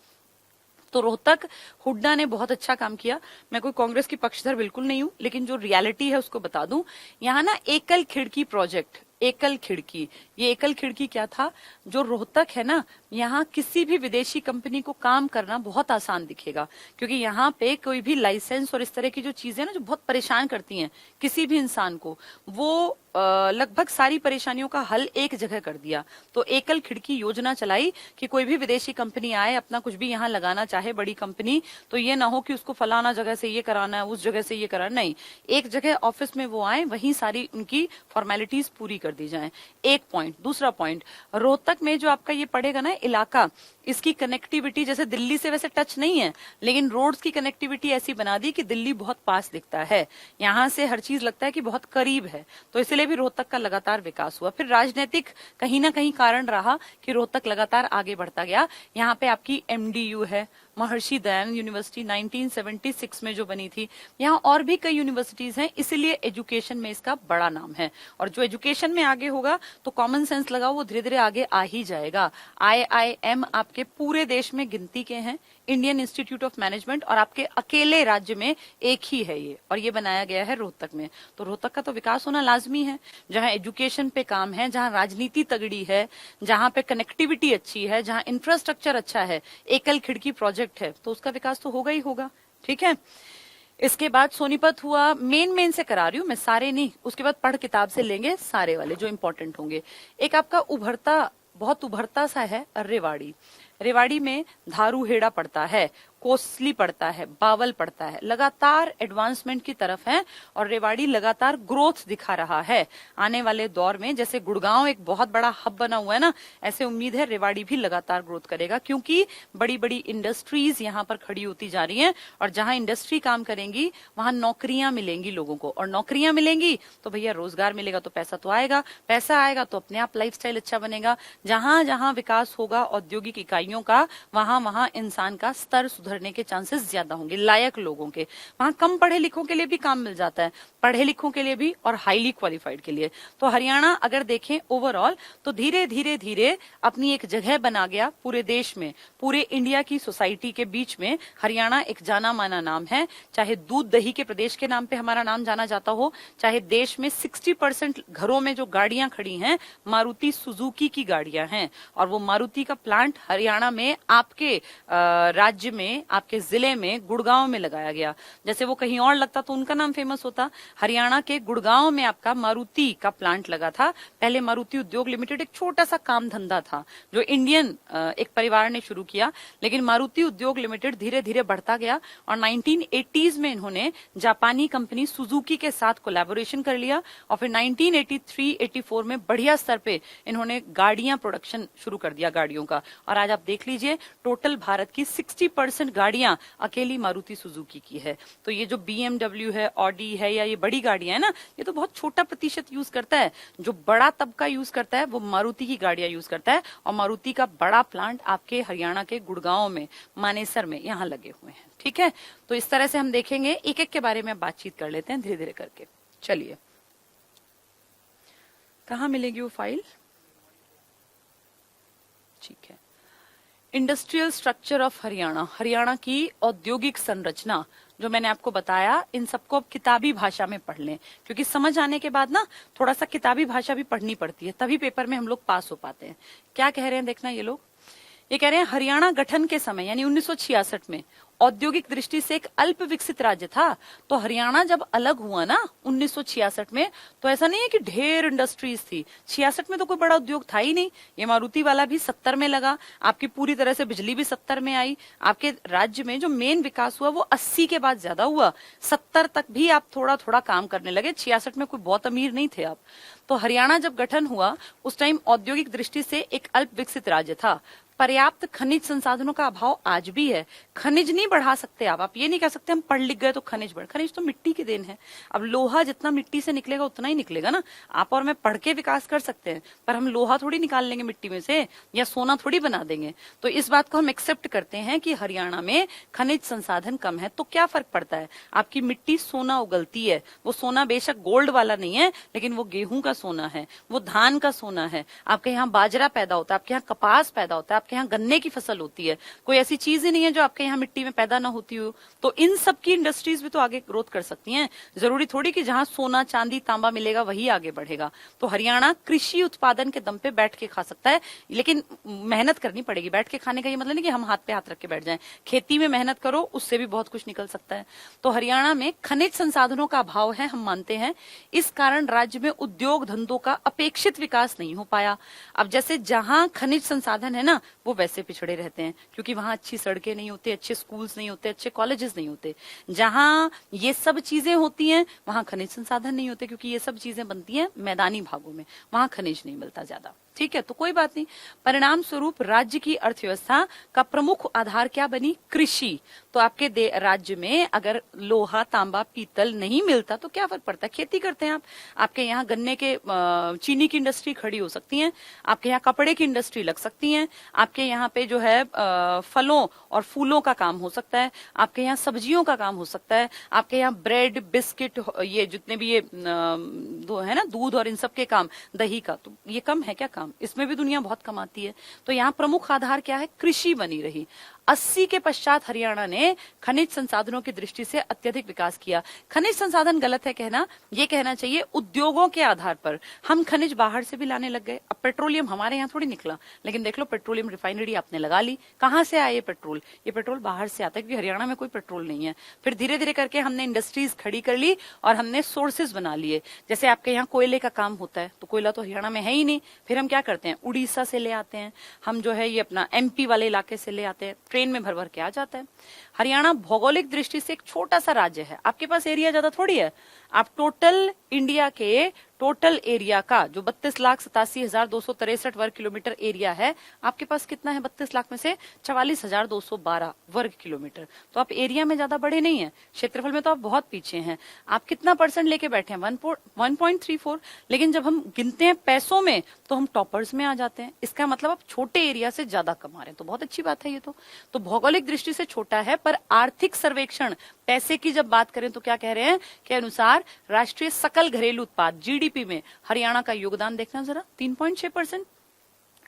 तो रोहतक हुड्डा ने बहुत अच्छा काम किया। मैं कोई कांग्रेस की पक्षधर बिल्कुल नहीं हूं, लेकिन जो रियलिटी है उसको बता दूं। यहाँ ना एकल खिड़की प्रोजेक्ट, एकल खिड़की, ये एकल खिड़की क्या था? जो रोहतक है ना, यहाँ किसी भी विदेशी कंपनी को काम करना बहुत आसान दिखेगा, क्योंकि यहाँ पे कोई भी लाइसेंस और इस तरह की जो चीजें ना जो बहुत परेशान करती हैं किसी भी इंसान को, वो लगभग सारी परेशानियों का हल एक जगह कर दिया। तो एकल खिड़की योजना चलाई कि कोई भी विदेशी कंपनी आए, अपना कुछ भी यहाँ लगाना चाहे, बड़ी कंपनी, तो ये ना हो कि उसको फलाना जगह से ये कराना है, उस जगह से ये कराना, नहीं, एक जगह ऑफिस में वो आए, वहीं सारी उनकी फॉर्मेलिटीज पूरी कर दी जाए। एक पॉइंट। दूसरा पॉइंट, रोहतक में जो आपका ये पड़ेगा ना इलाका, इसकी कनेक्टिविटी जैसे दिल्ली से वैसे टच नहीं है, लेकिन रोड्स की कनेक्टिविटी ऐसी बना दी कि दिल्ली बहुत पास दिखता है, यहाँ से हर चीज लगता है कि बहुत करीब है। तो इसलिए भी रोहतक का लगातार विकास हुआ। फिर राजनीतिक कहीं ना कहीं कारण रहा कि रोहतक लगातार आगे बढ़ता गया। यहाँ पे आपकी MDU है, महर्षि दयानंद यूनिवर्सिटी 1976 में जो बनी थी। यहाँ और भी कई यूनिवर्सिटीज हैं, इसीलिए एजुकेशन में इसका बड़ा नाम है। और जो एजुकेशन में आगे होगा तो कॉमन सेंस लगाओ, वो धीरे धीरे आगे आ ही जाएगा। IIM आपके पूरे देश में गिनती के हैं, इंडियन इंस्टीट्यूट ऑफ मैनेजमेंट, और आपके अकेले राज्य में एक ही है ये, और ये बनाया गया है रोहतक में। तो रोहतक का तो विकास होना लाजमी है। जहां एजुकेशन पे काम है, जहां राजनीति तगड़ी है, जहां पे कनेक्टिविटी अच्छी है, जहां इंफ्रास्ट्रक्चर अच्छा है, एकल खिड़की प्रोजेक्ट है, तो उसका विकास तो होगा ही होगा। ठीक है। इसके बाद सोनीपत हुआ। मेन से करा रही हूँ मैं, सारे नहीं, उसके बाद पढ़ किताब से लेंगे सारे वाले जो इंपॉर्टेंट होंगे। एक आपका बहुत उभरता सा है रेवाड़ी। रेवाड़ी में धारू हेड़ा पड़ता है, कोसली पड़ता है, बावल पड़ता है, लगातार एडवांसमेंट की तरफ है और रेवाड़ी लगातार ग्रोथ दिखा रहा है। आने वाले दौर में जैसे गुड़गांव एक बहुत बड़ा हब बना हुआ है ना, ऐसे उम्मीद है रेवाड़ी भी लगातार ग्रोथ करेगा, क्योंकि बड़ी बड़ी इंडस्ट्रीज यहाँ पर खड़ी होती जा रही हैं, और जहां इंडस्ट्री काम करेंगी वहां नौकरियां मिलेंगी लोगों को, और नौकरियां मिलेंगी तो भैया रोजगार मिलेगा, तो पैसा तो आएगा, पैसा आएगा तो अपने आप लाइफस्टाइल अच्छा बनेगा। जहां जहां विकास होगा औद्योगिक इकाइयों का, वहां वहां इंसान का स्तर सुधरने के चांसेस ज्यादा होंगे, लायक लोगों के। वहां कम पढ़े लिखों के लिए भी काम मिल जाता है, पढ़े लिखों के लिए भी और हाईली क्वालिफाइड के लिए। तो हरियाणा अगर देखें ओवरऑल तो धीरे धीरे धीरे अपनी एक जगह बना गया पूरे देश में, पूरे इंडिया की सोसाइटी के बीच में हरियाणा एक जाना माना नाम है। चाहे दूध दही के प्रदेश के नाम पे हमारा नाम जाना जाता हो, चाहे देश में 60% घरों में जो गाड़ियां खड़ी हैं मारुति सुजुकी की गाड़ियां हैं, और वो मारुति का प्लांट हरियाणा में आपके राज्य में में, आपके जिले में, गुड़गांव में लगाया गया। जैसे वो कहीं और लगता तो उनका नाम फेमस होता। हरियाणा के गुड़गांव में आपका मारुति का प्लांट लगा था। पहले मारुति उद्योग लिमिटेड एक छोटा सा काम धंधा था जो इंडियन एक परिवार ने शुरू किया, लेकिन मारुति उद्योग लिमिटेड धीरे धीरे बढ़ता गया और 1980s में इन्होंने जापानी कंपनी सुजुकी के साथ कोलैबोरेशन कर लिया और फिर 1983-84 में बढ़िया स्तर पे इन्होंने गाड़ियां प्रोडक्शन शुरू कर दिया गाड़ियों का। और आज आप देख लीजिए टोटल भारत की 60% गाड़ियां अकेली मारुति सुजुकी की है। तो ये जो BMW है, ऑडी है या ये बड़ी गाड़ियां है ना, ये तो बहुत छोटा प्रतिशत यूज करता है। जो बड़ा तबका यूज करता है वो मारुति की गाड़ियां यूज करता है और मारुति का बड़ा प्लांट आपके हरियाणा के गुड़गांव में, मानेसर में यहाँ लगे हुए हैं। ठीक है, तो इस तरह से हम देखेंगे, एक एक के बारे में बातचीत कर लेते हैं धीरे धीरे करके। चलिए, कहाँ मिलेगी वो फाइल? ठीक है, industrial structure of Haryana, Haryana की औद्योगिक संरचना जो मैंने आपको बताया, इन सबको अब किताबी भाषा में पढ़ लें, क्योंकि समझ आने के बाद ना थोड़ा सा किताबी भाषा भी पढ़नी पड़ती है, तभी पेपर में हम लोग पास हो पाते हैं। क्या कह रहे हैं देखना ये लोग, ये कह रहे हैं हरियाणा गठन के समय यानी 1966 में औद्योगिक दृष्टि से एक अल्प विकसित राज्य था। तो हरियाणा जब अलग हुआ ना 1966 में, तो ऐसा नहीं है कि ढेर इंडस्ट्रीज थी। 66 में तो कोई बड़ा उद्योग था ही नहीं। ये मारुति वाला भी 70 में लगा, आपकी पूरी तरह से बिजली भी 70 में आई। आपके राज्य में जो मेन विकास हुआ वो 80 के बाद ज्यादा हुआ। 70 तक भी आप थोड़ा थोड़ा काम करने लगे। 66 में कोई बहुत अमीर नहीं थे आप। तो हरियाणा जब गठन हुआ उस टाइम औद्योगिक दृष्टि से एक अल्प विकसित राज्य था। पर्याप्त खनिज संसाधनों का अभाव आज भी है। खनिज नहीं बढ़ा सकते आप ये नहीं कह सकते हम पढ़ लिख गए तो खनिज बढ़, खनिज तो मिट्टी की देन है। अब लोहा जितना मिट्टी से निकलेगा उतना ही निकलेगा ना। आप और मैं पढ़ के विकास कर सकते हैं, पर हम लोहा थोड़ी निकाल लेंगे मिट्टी में से या सोना थोड़ी बना देंगे। तो इस बात को हम एक्सेप्ट करते हैं कि हरियाणा में खनिज संसाधन कम है। तो क्या फर्क पड़ता है, आपकी मिट्टी सोना उगलती है, वो सोना बेशक गोल्ड वाला नहीं है, लेकिन वो गेहूं का सोना है, वो धान का सोना है। आपके यहाँ बाजरा पैदा होता है, आपके यहाँ कपास पैदा होता है, आपके यहाँ गन्ने की फसल होती है। कोई ऐसी चीज ही नहीं है जो आपके यहाँ मिट्टी में पैदा ना होती हो। तो इन सब की इंडस्ट्रीज भी तो आगे ग्रोथ कर सकती हैं। जरूरी थोड़ी कि जहां सोना चांदी तांबा मिलेगा वही आगे बढ़ेगा। तो हरियाणा कृषि उत्पादन के दम पे बैठ के खा सकता है, लेकिन मेहनत करनी पड़ेगी। बैठ के खाने का ये मतलब नहीं कि हम हाथ पे हाथ रख के बैठ जाएं। खेती में मेहनत करो, उससे भी बहुत कुछ निकल सकता है। तो हरियाणा में खनिज संसाधनों का अभाव है, हम मानते हैं। इस कारण राज्य में उद्योग धंधों का अपेक्षित विकास नहीं हो पाया। अब जैसे जहां खनिज संसाधन है ना, वो वैसे पिछड़े रहते हैं, क्योंकि वहां अच्छी सड़कें नहीं होती, अच्छे स्कूल्स नहीं होते, अच्छे कॉलेजेस नहीं होते। जहां ये सब चीजें होती हैं वहां खनिज संसाधन नहीं होते, क्योंकि ये सब चीजें बनती हैं मैदानी भागों में, वहां खनिज नहीं मिलता ज्यादा। ठीक है, तो कोई बात नहीं। परिणाम स्वरूप राज्य की अर्थव्यवस्था का प्रमुख आधार क्या बनी? कृषि। तो आपके राज्य में अगर लोहा तांबा पीतल नहीं मिलता तो क्या फर्क पड़ता है? खेती करते हैं आप। आपके यहाँ गन्ने के चीनी की इंडस्ट्री खड़ी हो सकती है, आपके यहाँ कपड़े की इंडस्ट्री लग सकती है, आपके यहाँ पे जो है फलों और फूलों का काम हो सकता है, आपके यहाँ सब्जियों का काम हो सकता है, आपके यहाँ ब्रेड बिस्किट ये जितने भी ये है ना दूध और इन सब के काम, दही का, तो ये कम है क्या काम? इसमें भी दुनिया बहुत कमाती है। तो यहाँ प्रमुख आधार क्या है? कृषि बनी रही। 80 के पश्चात हरियाणा ने खनिज संसाधनों की दृष्टि से अत्यधिक विकास किया। खनिज संसाधन गलत है कहना, ये कहना चाहिए उद्योगों के आधार पर हम खनिज बाहर से भी लाने लग गए। अब पेट्रोलियम हमारे यहाँ थोड़ी निकला, लेकिन देख लो पेट्रोलियम रिफाइनरी आपने लगा ली। कहाँ से आए ये पेट्रोल? ये पेट्रोल बाहर से आता है, क्योंकि हरियाणा में कोई पेट्रोल नहीं है। फिर धीरे धीरे करके हमने इंडस्ट्रीज खड़ी कर ली और हमने सोर्सेज बना लिए। जैसे आपके यहाँ कोयले का काम होता है, तो कोयला तो हरियाणा में है ही नहीं। फिर हम क्या करते हैं? उड़ीसा से ले आते हैं, हम जो है ये अपना MP वाले इलाके से ले आते हैं, ट्रेन में भर भर के आ जाता है। हरियाणा भौगोलिक दृष्टि से एक छोटा सा राज्य है। आपके पास एरिया ज्यादा थोड़ी है। आप टोटल इंडिया के टोटल एरिया का जो 32,87,263 वर्ग किलोमीटर एरिया है, आपके पास कितना है? 32 लाख में से 44,212 वर्ग किलोमीटर। तो आप एरिया में ज्यादा बड़े नहीं है, क्षेत्रफल में तो आप बहुत पीछे हैं। आप कितना परसेंट लेके बैठे हैं? 1.34। लेकिन जब हम गिनते हैं पैसों में तो हम टॉपर्स में आ जाते हैं। इसका मतलब आप छोटे एरिया से ज्यादा कमा रहे हैं, तो बहुत अच्छी बात है ये तो भौगोलिक दृष्टि से छोटा है, पर आर्थिक सर्वेक्षण पैसे की जब बात करें तो क्या कह रहे हैं के अनुसार राष्ट्रीय सकल घरेलू उत्पाद GDP में हरियाणा का योगदान देखना जरा, 3.6%।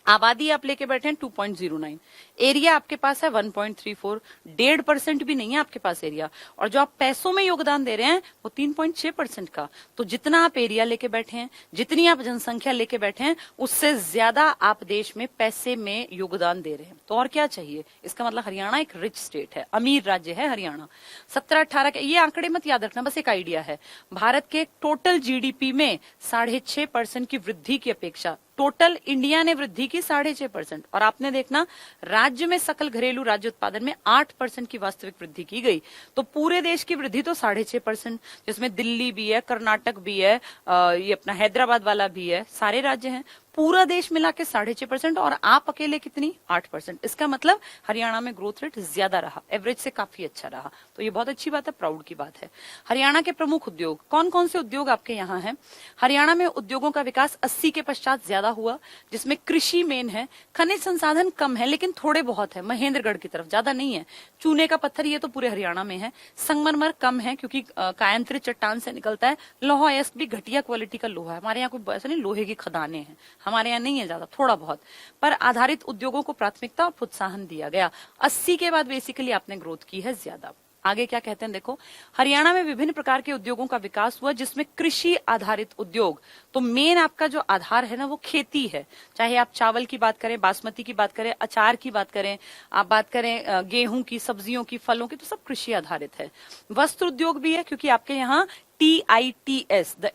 आबादी आप लेके बैठे हैं 2.09, एरिया आपके पास है 1.34, 1.5% भी नहीं है आपके पास एरिया, और जो आप पैसों में योगदान दे रहे हैं वो 3.6% का। तो जितना आप एरिया लेके बैठे हैं, जितनी आप जनसंख्या लेके बैठे हैं, उससे ज्यादा आप देश में पैसे में योगदान दे रहे हैं। तो और क्या चाहिए? इसका मतलब हरियाणा एक रिच स्टेट है, अमीर राज्य है हरियाणा। 17-18 के ये आंकड़े मत याद रखना, बस एक आइडिया है। भारत के टोटल जीडीपी में 6.5% की वृद्धि की अपेक्षा टोटल इंडिया ने वृद्धि की 6.5%, और आपने देखना राज्य में सकल घरेलू राज्य उत्पादन में 8% की वास्तविक वृद्धि की गई। तो पूरे देश की वृद्धि तो 6.5%, जिसमें दिल्ली भी है, कर्नाटक भी है, ये अपना हैदराबाद वाला भी है, सारे राज्य हैं। पूरा देश मिला के 6.5%, और आप अकेले कितनी? 8%। इसका मतलब हरियाणा में ग्रोथ रेट ज्यादा रहा, एवरेज से काफी अच्छा रहा। तो ये बहुत अच्छी बात है, प्राउड की बात है। हरियाणा के प्रमुख उद्योग, कौन कौन से उद्योग आपके यहाँ हैं? हरियाणा में उद्योगों का विकास 80 के पश्चात ज्यादा हुआ, जिसमें कृषि मेन है, खनिज संसाधन कम है लेकिन थोड़े बहुत है, महेंद्रगढ़ की तरफ, ज्यादा नहीं है। चूने का पत्थर ये तो पूरे हरियाणा में है। संगमरमर कम है क्योंकि कायंत्री चट्टान से निकलता है। लोहा अयस्क भी घटिया क्वालिटी का लोहा है, हमारे यहाँ कोई ऐसा नहीं लोहे की खदानें हैं, हमारे यहाँ नहीं है ज्यादा, थोड़ा बहुत, पर आधारित उद्योगों को प्राथमिकता और प्रोत्साहन दिया गया। 80 के बाद बेसिकली आपने ग्रोथ की है ज्यादा। आगे क्या कहते हैं देखो, हरियाणा में विभिन्न प्रकार के उद्योगों का विकास हुआ, जिसमें कृषि आधारित उद्योग, तो मेन आपका जो आधार है ना वो खेती है। चाहे आप चावल की बात करें, बासमती की बात करें, अचार की बात करें, आप बात करें गेहूं की, सब्जियों की, फलों की, तो सब कृषि आधारित है। वस्त्र उद्योग भी है क्योंकि आपके यहाँ TITS, the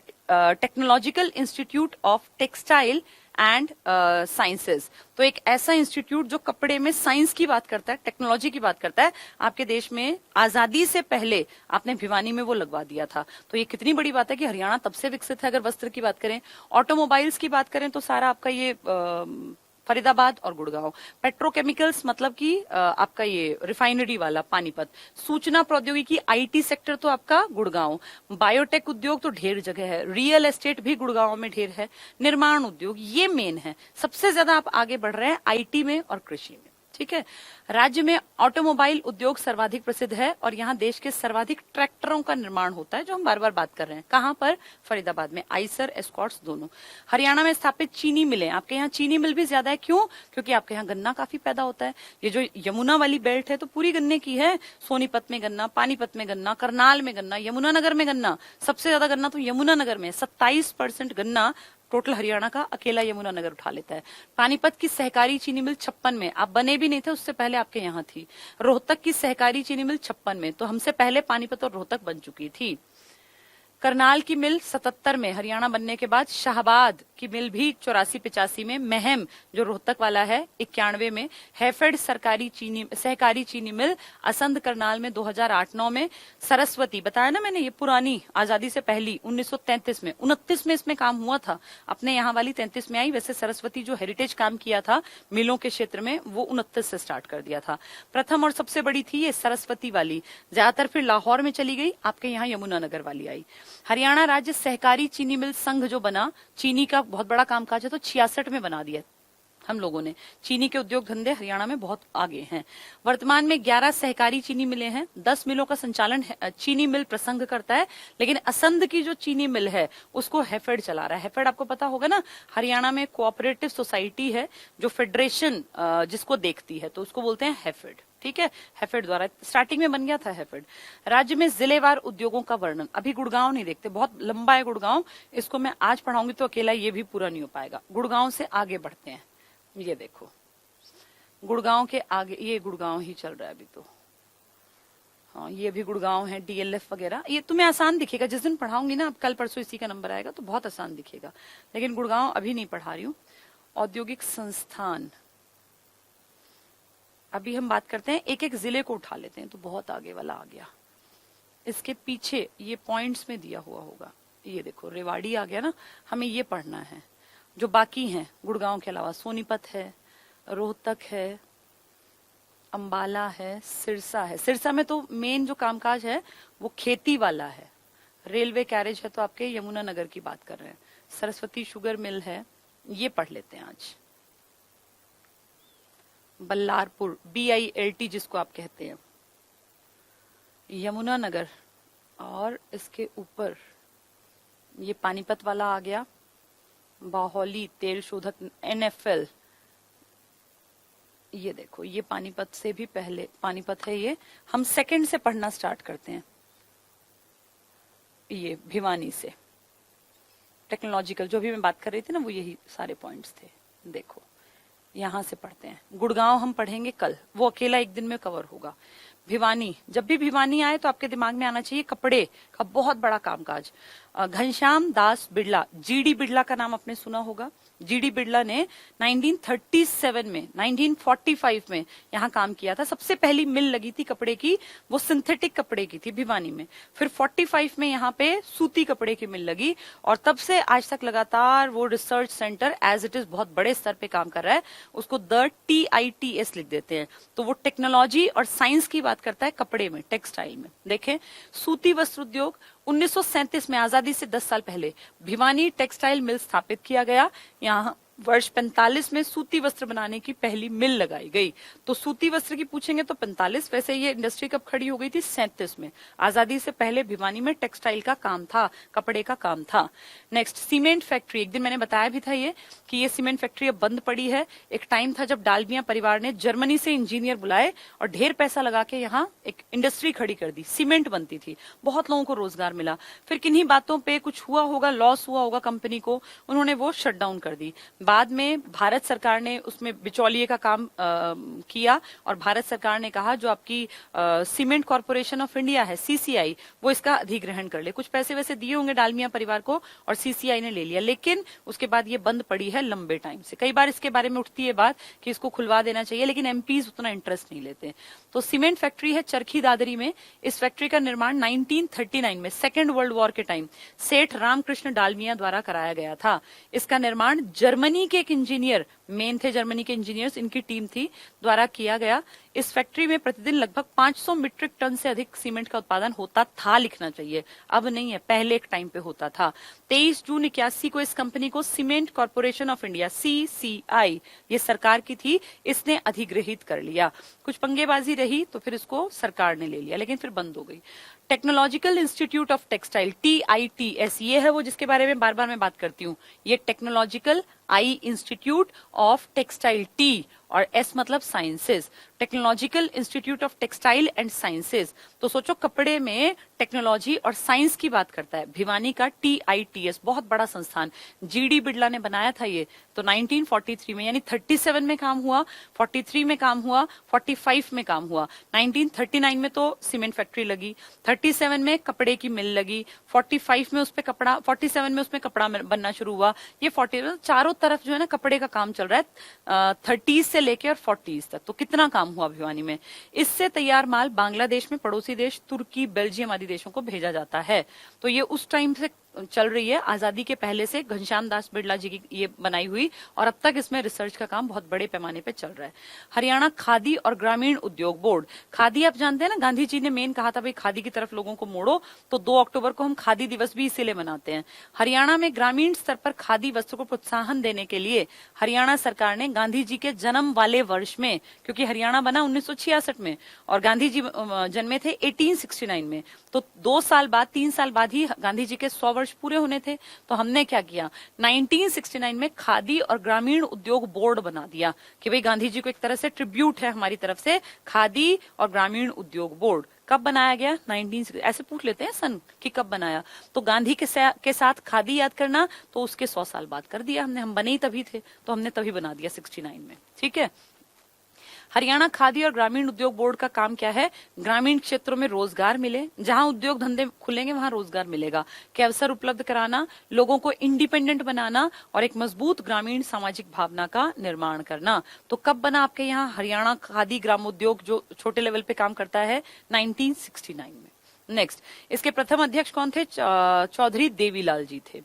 technological institute of textile and sciences, तो एक ऐसा इंस्टीट्यूट जो कपड़े में साइंस की बात करता है, टेक्नोलॉजी की बात करता है। आपके देश में आजादी से पहले आपने भिवानी में वो लगवा दिया था। तो ये कितनी बड़ी बात है कि हरियाणा तब से विकसित है। अगर वस्त्र की बात करें, ऑटोमोबाइल्स की बात करें, तो सारा आपका ये फरीदाबाद और गुड़गांव। पेट्रोकेमिकल्स मतलब कि आपका ये रिफाइनरी वाला पानीपत। सूचना प्रौद्योगिकी IT सेक्टर तो आपका गुड़गांव। बायोटेक उद्योग तो ढेर जगह है। रियल एस्टेट भी गुड़गांव में ढेर है। निर्माण उद्योग ये मेन है। सबसे ज्यादा आप आगे बढ़ रहे हैं IT में और कृषि में, ठीक है। राज्य में ऑटोमोबाइल उद्योग सर्वाधिक प्रसिद्ध है, और यहाँ देश के सर्वाधिक ट्रैक्टरों का निर्माण होता है, जो हम बार बार बात कर रहे हैं। कहाँ पर? फरीदाबाद में, आइसर, एस्कॉर्ट्स दोनों। हरियाणा में स्थापित चीनी मिलें, आपके यहाँ चीनी मिल भी ज्यादा है। क्यों? क्योंकि आपके यहाँ गन्ना काफी पैदा होता है। ये जो यमुना वाली बेल्ट है तो पूरी गन्ने की है। सोनीपत में गन्ना, पानीपत में गन्ना, करनाल में गन्ना, यमुनानगर में गन्ना। सबसे ज्यादा गन्ना तो यमुनानगर में, 27% गन्ना टोटल हरियाणा का अकेला यमुनानगर उठा लेता है। पानीपत की सहकारी चीनी मिल 56 में, आप बने भी नहीं थे उससे पहले आपके यहाँ थी। रोहतक की सहकारी चीनी मिल 56 में, तो हमसे पहले पानीपत और रोहतक बन चुकी थी। करनाल की मिल 77 में, हरियाणा बनने के बाद। शाहबाद की मिल भी 84-85 में। महम जो रोहतक वाला है 91 में। हैफेड सहकारी चीनी मिल असंध करनाल में 2008-9 में। सरस्वती बताया ना मैंने, ये पुरानी आजादी से पहली 1933 में, 29 में इसमें काम हुआ था। अपने यहाँ वाली 33 में आई। वैसे सरस्वती जो हेरिटेज काम किया था मिलों के क्षेत्र में, वो 29 से स्टार्ट कर दिया था। प्रथम और सबसे बड़ी थी ये सरस्वती वाली, ज्यादातर फिर लाहौर में चली गई। आपके यहाँ यमुनानगर वाली आई। हरियाणा राज्य सहकारी चीनी मिल संघ जो बना, चीनी का बहुत बड़ा कामकाज है, तो 66 में बना दिया हम लोगों ने। चीनी के उद्योग धंधे हरियाणा में बहुत आगे हैं। वर्तमान में 11 सहकारी चीनी मिलें हैं। 10 मिलों का संचालन चीनी मिल प्रसंघ करता है, लेकिन असंध की जो चीनी मिल है उसको हैफेड चला रहा है। हैफेड आपको पता होगा ना, हरियाणा में कोऑपरेटिव सोसाइटी है जो फेडरेशन जिसको देखती है, तो उसको बोलते हैं हैफेड, ठीक है। हैफेड द्वारा स्टार्टिंग में बन गया था हैफेड। राज्य में जिलेवार उद्योगों का वर्णन, अभी गुड़गांव नहीं देखते, बहुत लंबा है गुड़गांव, इसको मैं आज पढ़ाऊंगी तो अकेला ये भी पूरा नहीं हो पाएगा। गुड़गांव से आगे बढ़ते हैं। ये देखो गुड़गांव के आगे, ये गुड़गांव ही चल रहा है अभी तो। हाँ, ये भी गुड़गांव है, DLF वगैरह। ये तुम्हें आसान दिखेगा, जिस दिन पढ़ाऊंगी ना, अब कल परसों इसी का नंबर आएगा तो बहुत आसान दिखेगा, लेकिन गुड़गांव अभी नहीं पढ़ा रही हूँ। औद्योगिक संस्थान, अभी हम बात करते हैं, एक एक जिले को उठा लेते हैं, तो बहुत आगे वाला आ गया। इसके पीछे ये पॉइंट्स में दिया हुआ होगा, ये देखो रेवाड़ी आ गया ना, हमें ये पढ़ना है। जो बाकी हैं गुड़गांव के अलावा, सोनीपत है, रोहतक है, अंबाला है, सिरसा है। सिरसा में तो मेन जो कामकाज है वो खेती वाला है। रेलवे कैरेज है तो आपके यमुनानगर की बात कर रहे हैं। सरस्वती शुगर मिल है, ये पढ़ लेते हैं आज। बल्लारपुर, BILT जिसको आप कहते हैं, यमुनानगर, और इसके ऊपर ये पानीपत वाला आ गया। बाहोली तेल शोधक NFL, ये देखो, ये पानीपत से भी पहले पानीपत है। ये हम सेकंड से पढ़ना स्टार्ट करते हैं। ये भिवानी से टेक्नोलॉजिकल जो भी मैं बात कर रही थी ना, वो यही सारे पॉइंट्स थे। देखो यहां से पढ़ते हैं। गुड़गांव हम पढ़ेंगे कल, वो अकेला एक दिन में कवर होगा। भिवानी, जब भी भिवानी आए तो आपके दिमाग में आना चाहिए कपड़े का बहुत बड़ा कामकाज। घनश्याम दास बिड़ला, जीडी बिड़ला का नाम आपने सुना होगा। जीडी बिड़ला ने 1937 में 1945 में यहाँ काम किया था। सबसे पहली मिल लगी थी कपड़े की, वो सिंथेटिक कपड़े की थी भिवानी में। फिर 45 में यहाँ पे सूती कपड़े की मिल लगी और तब से आज तक लगातार वो research centre as it is बहुत बड़े स्तर पे काम कर रहा है। उसको द TITS लिख देते हैं। तो वो टेक्नोलॉजी और साइंस की बात करता है कपड़े में, टेक्सटाइल में। देखें, सूती वस्त्र उद्योग 1937 में, आजादी से 10 साल पहले, भिवानी टेक्सटाइल मिल स्थापित किया गया। यहाँ वर्ष 45 में सूती वस्त्र बनाने की पहली मिल लगाई गई। तो सूती वस्त्र की पूछेंगे तो 45, वैसे ये इंडस्ट्री कब खड़ी हो गई थी? 37 में। आजादी से पहले भिवानी में टेक्सटाइल का काम था, कपड़े का काम था। Next, cement factory. एक दिन मैंने बताया भी था ये कि ये सीमेंट फैक्ट्री अब बंद पड़ी है। एक टाइम था जब डालमिया परिवार ने जर्मनी से इंजीनियर बुलाए और ढेर पैसा लगा के यहाँ एक इंडस्ट्री खड़ी कर दी, सीमेंट बनती थी, बहुत लोगों को रोजगार मिला। फिर किन्हीं बातों पे कुछ हुआ होगा, लॉस हुआ होगा कंपनी को, उन्होंने वो शट डाउन कर दी। बाद में भारत सरकार ने उसमें बिचौलिए का काम किया और भारत सरकार ने कहा जो आपकी सीमेंट कॉर्पोरेशन ऑफ इंडिया है, CCI, वो इसका अधिग्रहण कर ले। कुछ पैसे वैसे दिए होंगे डालमिया परिवार को और CCI ने ले लिया, लेकिन उसके बाद ये बंद पड़ी है लंबे टाइम से। कई बार इसके बारे में उठती है बात कि इसको खुलवा देना चाहिए, लेकिन MPs उतना इंटरेस्ट नहीं लेते। तो सीमेंट फैक्ट्री है चरखी दादरी में। इस फैक्ट्री का निर्माण 1939 में, सेकेंड वर्ल्ड वॉर के टाइम, सेठ रामकृष्ण डालमिया द्वारा कराया गया था। इसका निर्माण जर्मनी के एक इंजीनियर, मेन थे जर्मनी के इंजीनियर्स, इनकी टीम थी, द्वारा किया गया। इस फैक्ट्री में प्रतिदिन लगभग 500 मीट्रिक टन से अधिक सीमेंट का उत्पादन होता था, लिखना चाहिए, अब नहीं है, पहले एक टाइम पे होता था। 23 जून 81 को इस कंपनी को cement corporation of India, CCI, ये सरकार की थी, इसने अधिग्रहित कर लिया। कुछ पंगेबाजी रही तो फिर इसको सरकार ने ले लिया, लेकिन फिर बंद हो गई। Technological institute of textile, TITS, ये है वो जिसके बारे में बार बार मैं बात करती हूँ। ये technological, I institute of textile, T और S मतलब sciences, technological institute of textile and sciences. तो सोचो कपड़े में टेक्नोलॉजी और साइंस की बात करता है। भिवानी का TITS, बहुत बड़ा संस्थान, GD बिड़ला ने बनाया था ये। तो 1943 में, यानी 37 में काम हुआ, 43 में काम हुआ, 45 में काम हुआ, 1939 में तो सीमेंट फैक्ट्री लगी, 37 में कपड़े की मिल लगी, 47 में उसमें कपड़ा बनना शुरू हुआ। ये 40 चारों तरफ जो है ना कपड़े का काम चल रहा है, 30 से लेके और 40 तक। तो कितना काम हुआ भिवानी में। इससे तैयार माल बांग्लादेश में, पड़ोसी देश तुर्की, बेल्जियम आदि देशों को भेजा जाता है। तो ये उस टाइम से चल रही है, आजादी के पहले से, घनश्याम दास बिड़ला जी की ये बनाई हुई, और अब तक इसमें रिसर्च का काम बहुत बड़े पैमाने पे चल रहा है। हरियाणा खादी और ग्रामीण उद्योग बोर्ड, खादी आप जानते हैं ना, गांधी जी ने मेन कहा था भाई खादी की तरफ लोगों को मोड़ो, तो 2 अक्टूबर को हम खादी दिवस भी इसीलिए मनाते हैं। हरियाणा में ग्रामीण स्तर पर खादी वस्त्र को प्रोत्साहन देने के लिए हरियाणा सरकार ने गांधी जी के जन्म वाले वर्ष में, क्योंकि हरियाणा बना 1966 में और गांधी जी जन्मे थे 1869 में, तो 2 साल बाद, 3 साल बाद ही गांधी जी के 100 वर्ष पूरे होने थे। तो हमने क्या किया, 1969 में खादी और ग्रामीण उद्योग बोर्ड बना दिया कि भाई गांधी जी को एक तरह से ट्रिब्यूट है हमारी तरफ से, खादी और ग्रामीण उद्योग बोर्ड। कब बनाया गया? 1960। ऐसे पूछ लेते हैं सन कि कब बनाया, तो गांधी के साथ खादी याद करना, तो उसके 100 साल बाद कर दिया हमने, हम बने ही तभी थे, तो हमने तभी बना दिया 69 में। ठीक है। हरियाणा खादी और ग्रामीण उद्योग बोर्ड का काम क्या है? ग्रामीण क्षेत्रों में रोजगार मिले, जहां उद्योग धंधे खुलेंगे वहां रोजगार मिलेगा, के अवसर उपलब्ध कराना, लोगों को इंडिपेंडेंट बनाना और एक मजबूत ग्रामीण सामाजिक भावना का निर्माण करना। तो कब बना आपके यहाँ हरियाणा खादी ग्रामोद्योग, जो छोटे लेवल पे काम करता है? 1969 में। नेक्स्ट, इसके प्रथम अध्यक्ष कौन थे? चौधरी देवीलाल जी थे।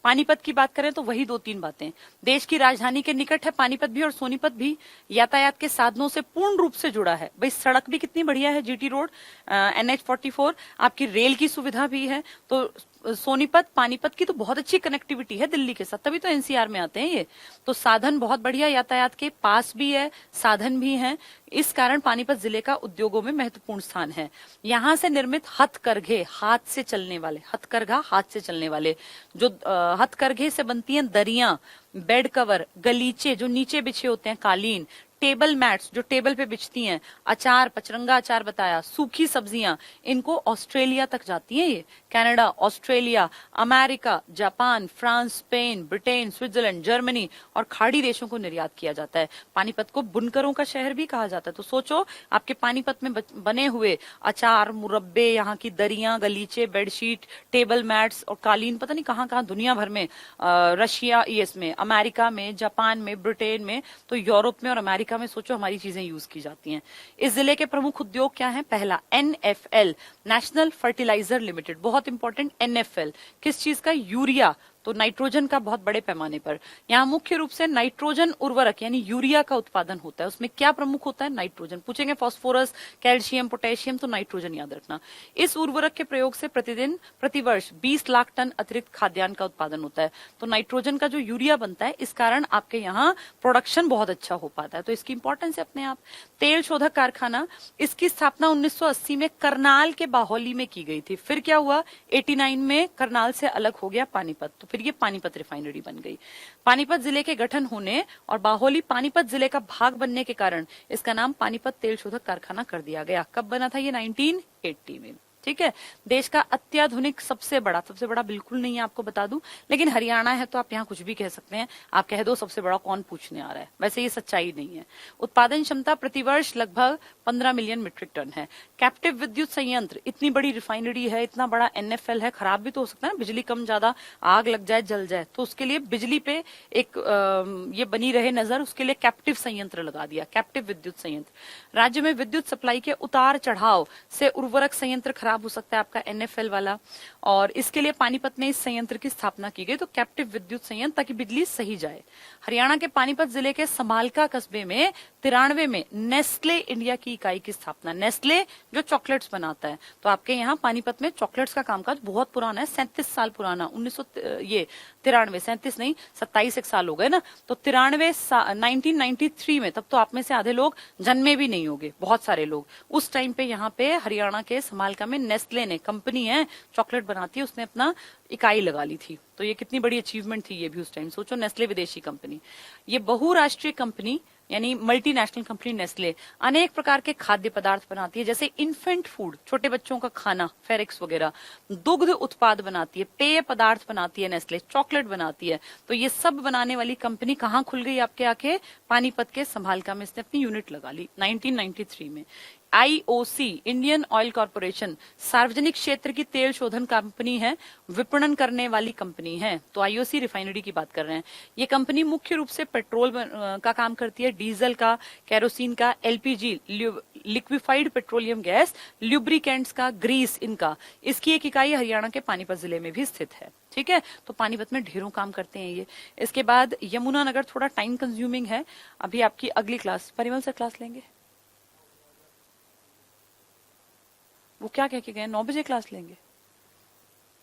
पानीपत की बात करें तो वही 2-3 बातें। देश की राजधानी के निकट है पानीपत भी और सोनीपत भी, यातायात के साधनों से पूर्ण रूप से जुड़ा है। भाई सड़क भी कितनी बढ़िया है, GT रोड, NH44, आपकी रेल की सुविधा भी है। तो सोनीपत पानीपत की तो बहुत अच्छी कनेक्टिविटी है दिल्ली के साथ, तभी तो NCR में आते हैं ये। तो साधन बहुत बढ़िया, यातायात के पास भी है, साधन भी हैं, इस कारण पानीपत जिले का उद्योगों में महत्वपूर्ण स्थान है। यहाँ से निर्मित हथकरघे, हाथ से चलने वाले, हथकरघा हाथ से चलने वाले, जो हथकरघे से बनती हैं दरियां, बेड कवर, गलीचे जो नीचे बिछे होते हैं, कालीन, टेबल मैट्स जो टेबल पे बिछती हैं, अचार, पचरंगा अचार बताया, सूखी सब्जियां, इनको ऑस्ट्रेलिया तक जाती हैं। ये Canada, Australia, America, Japan, France, Spain, Britain, Switzerland, Germany और खाड़ी देशों को निर्यात किया जाता है। पानीपत को बुनकरों का शहर भी कहा जाता है। तो सोचो आपके पानीपत में बने हुए अचार, मुरब्बे, यहाँ की दरियां, गलीचे, बेडशीट, टेबल मैट्स और कालीन पता नहीं कहाँ कहाँ दुनिया भर में, रशिया, इसमें अमेरिका में, जापान में, ब्रिटेन में, तो यूरोप में और अमेरिका में सोचो हमारी चीजें यूज की जाती हैं। इस जिले के प्रमुख उद्योग क्या हैं? पहला NFL, नेशनल फर्टिलाइजर लिमिटेड, बहुत इंपॉर्टेंट। NFL किस चीज का? यूरिया, तो नाइट्रोजन का बहुत बड़े पैमाने पर। यहाँ मुख्य रूप से नाइट्रोजन उर्वरक यानी यूरिया का उत्पादन होता है। उसमें क्या प्रमुख होता है? नाइट्रोजन। पूछेंगे फास्फोरस, कैल्शियम, पोटेशियम, तो नाइट्रोजन याद रखना। इस उर्वरक के प्रयोग से प्रतिवर्ष 20 लाख टन अतिरिक्त खाद्यान्न का उत्पादन होता है। तो नाइट्रोजन का जो यूरिया बनता है, इस कारण आपके यहाँ प्रोडक्शन बहुत अच्छा हो पाता है। तो इसकी इंपॉर्टेंस है अपने आप। तेल शोधक कारखाना, इसकी स्थापना 1980 में करनाल के बाहोली में की गई थी। फिर क्या हुआ? 89 में करनाल से अलग हो गया पानीपत, तो फिर ये पानीपत रिफाइनरी बन गई। पानीपत जिले के गठन होने और बाहोली पानीपत जिले का भाग बनने के कारण इसका नाम पानीपत तेल शोधक कारखाना कर दिया गया। कब बना था ये? 1980 में। ठीक है। देश का अत्याधुनिक सबसे बड़ा बिल्कुल नहीं है, आपको बता दूं, लेकिन हरियाणा है तो आप यहाँ कुछ भी कह सकते हैं। आप कह दो सबसे बड़ा, कौन पूछने आ रहा है? वैसे ये सच्चाई नहीं है। उत्पादन क्षमता प्रतिवर्ष लगभग 15 मिलियन मीट्रिक टन है। कैप्टिव विद्युत संयंत्र, इतनी बड़ी रिफाइनरी है, इतना बड़ा NFL है, खराब भी तो हो सकता है ना, बिजली कम ज्यादा, आग लग जाए, जल जाए, तो उसके लिए बिजली पे एक ये बनी रहे नजर, उसके लिए कैप्टिव संयंत्र लगा दिया, कैप्टिव विद्युत संयंत्र। राज्य में विद्युत सप्लाई के उतार चढ़ाव से उर्वरक संयंत्र खराब हो सकता है आपका NFL वाला, और इसके लिए पानीपत में इस संयंत्र की स्थापना की गई, तो कैप्टिव विद्युत संयंत्र, ताकि बिजली सही जाए। हरियाणा के पानीपत जिले के समालका कस्बे में 93 में नेस्ले इंडिया की इकाई की स्थापना। नेस्ले जो चॉकलेट्स बनाता है, तो आपके यहाँ पानीपत में चॉकलेट्स का कामकाज बहुत पुराना है, 37 साल पुराना। 37 नहीं, 27 एक साल हो गए ना, तो 1993 में, तब तो आप में से आधे लोग जन्मे भी नहीं होंगे, बहुत सारे लोग। उस टाइम पे यहाँ पे हरियाणा के समालका में नेस्ले ने, कंपनी है चॉकलेट बनाती है, उसने अपना इकाई लगा ली थी। तो ये कितनी बड़ी अचीवमेंट थी ये भी उस टाइम। सोचो, नेस्ले विदेशी कंपनी, ये बहुराष्ट्रीय कंपनी यानी मल्टीनेशनल कंपनी नेस्ले अनेक प्रकार के खाद्य पदार्थ बनाती है, जैसे इन्फेंट फूड, छोटे बच्चों का खाना, फेरिक्स वगैरह, दुग्ध उत्पाद बनाती है, पेय पदार्थ बनाती है नेस्ले, चॉकलेट बनाती है। तो ये सब बनाने वाली कंपनी कहाँ खुल गई आपके आके? पानीपत के समालका में इसने अपनी यूनिट लगा ली 1993 में। IOC, इंडियन ऑयल कॉर्पोरेशन, सार्वजनिक क्षेत्र की तेल शोधन कंपनी है, विपणन करने वाली कंपनी है। तो IOC रिफाइनरी की बात कर रहे हैं। ये कंपनी मुख्य रूप से पेट्रोल का काम करती है, डीजल का, केरोसिन का, LPG, liquefied petroleum gas, lubricants का, ग्रीस, इनका। इसकी एक इकाई हरियाणा के पानीपत जिले में भी स्थित है। ठीक है, तो पानीपत में ढेरों काम करते हैं ये। इसके बाद यमुनानगर थोड़ा टाइम कंज्यूमिंग है। अभी आपकी अगली क्लास, परिमल से क्लास लेंगे, वो क्या कह के गए? 9 बजे क्लास लेंगे,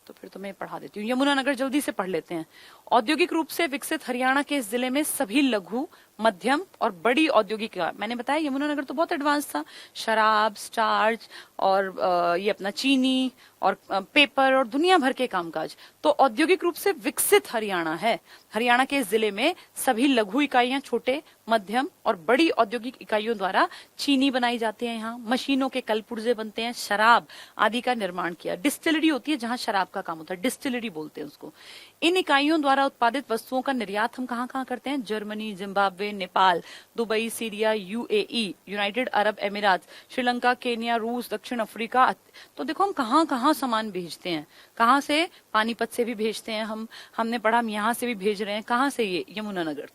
तो फिर तो मैं पढ़ा देती हूँ। यमुनानगर जल्दी से पढ़ लेते हैं। औद्योगिक रूप से विकसित हरियाणा के इस जिले में सभी लघु, मध्यम और बड़ी औद्योगिक, मैंने बताया यमुनानगर तो बहुत एडवांस था, शराब, स्टार्च और ये अपना चीनी और पेपर और दुनिया भर के कामकाज। तो औद्योगिक रूप से विकसित हरियाणा है। हरियाणा के इस जिले में सभी लघु इकाइयां, छोटे, मध्यम और बड़ी औद्योगिक इकाइयों द्वारा चीनी बनाई जाती है। यहाँ मशीनों के कल पुर्जे बनते हैं, शराब आदि का निर्माण किया। डिस्टिलरी होती है जहाँ शराब का काम होता है, डिस्टिलरी बोलते हैं उसको। इन इकाइयों द्वारा उत्पादित वस्तुओं का निर्यात हम कहाँ कहाँ करते हैं? Germany, Zimbabwe, Nepal, Dubai, Syria, UAE, United Arab अमीरात, श्रीलंका, केन्या, रूस, दक्षिण अफ्रीका। तो देखो हम कहाँ कहाँ सामान भेजते हैं। कहाँ से? पानीपत से भी भेजते हैं हमने पढ़ा, हम यहाँ से भी भेज रहे हैं। कहाँ से? ये यमुनानगर।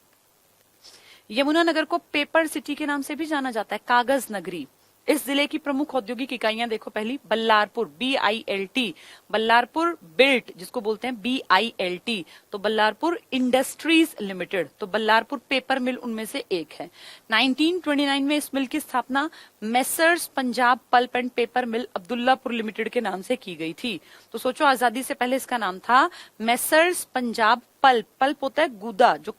यमुनानगर को पेपर सिटी के नाम से भी जाना जाता है, कागज नगरी। इस जिले की प्रमुख औद्योगिक इकाइयां देखो, पहली बल्लारपुर, BILT, बल्लारपुर बिल्ट जिसको बोलते हैं BILT, तो बल्लारपुर इंडस्ट्रीज लिमिटेड, तो बल्लारपुर पेपर मिल उनमें से एक है। 1929 में इस मिल की स्थापना messrs Punjab pulp and paper mill Abdullapur limited के नाम से की गई थी। तो सोचो, आजादी से पहले इसका नाम था मेसर्स पंजाब पल्प, पल्प होता है गूदा, जो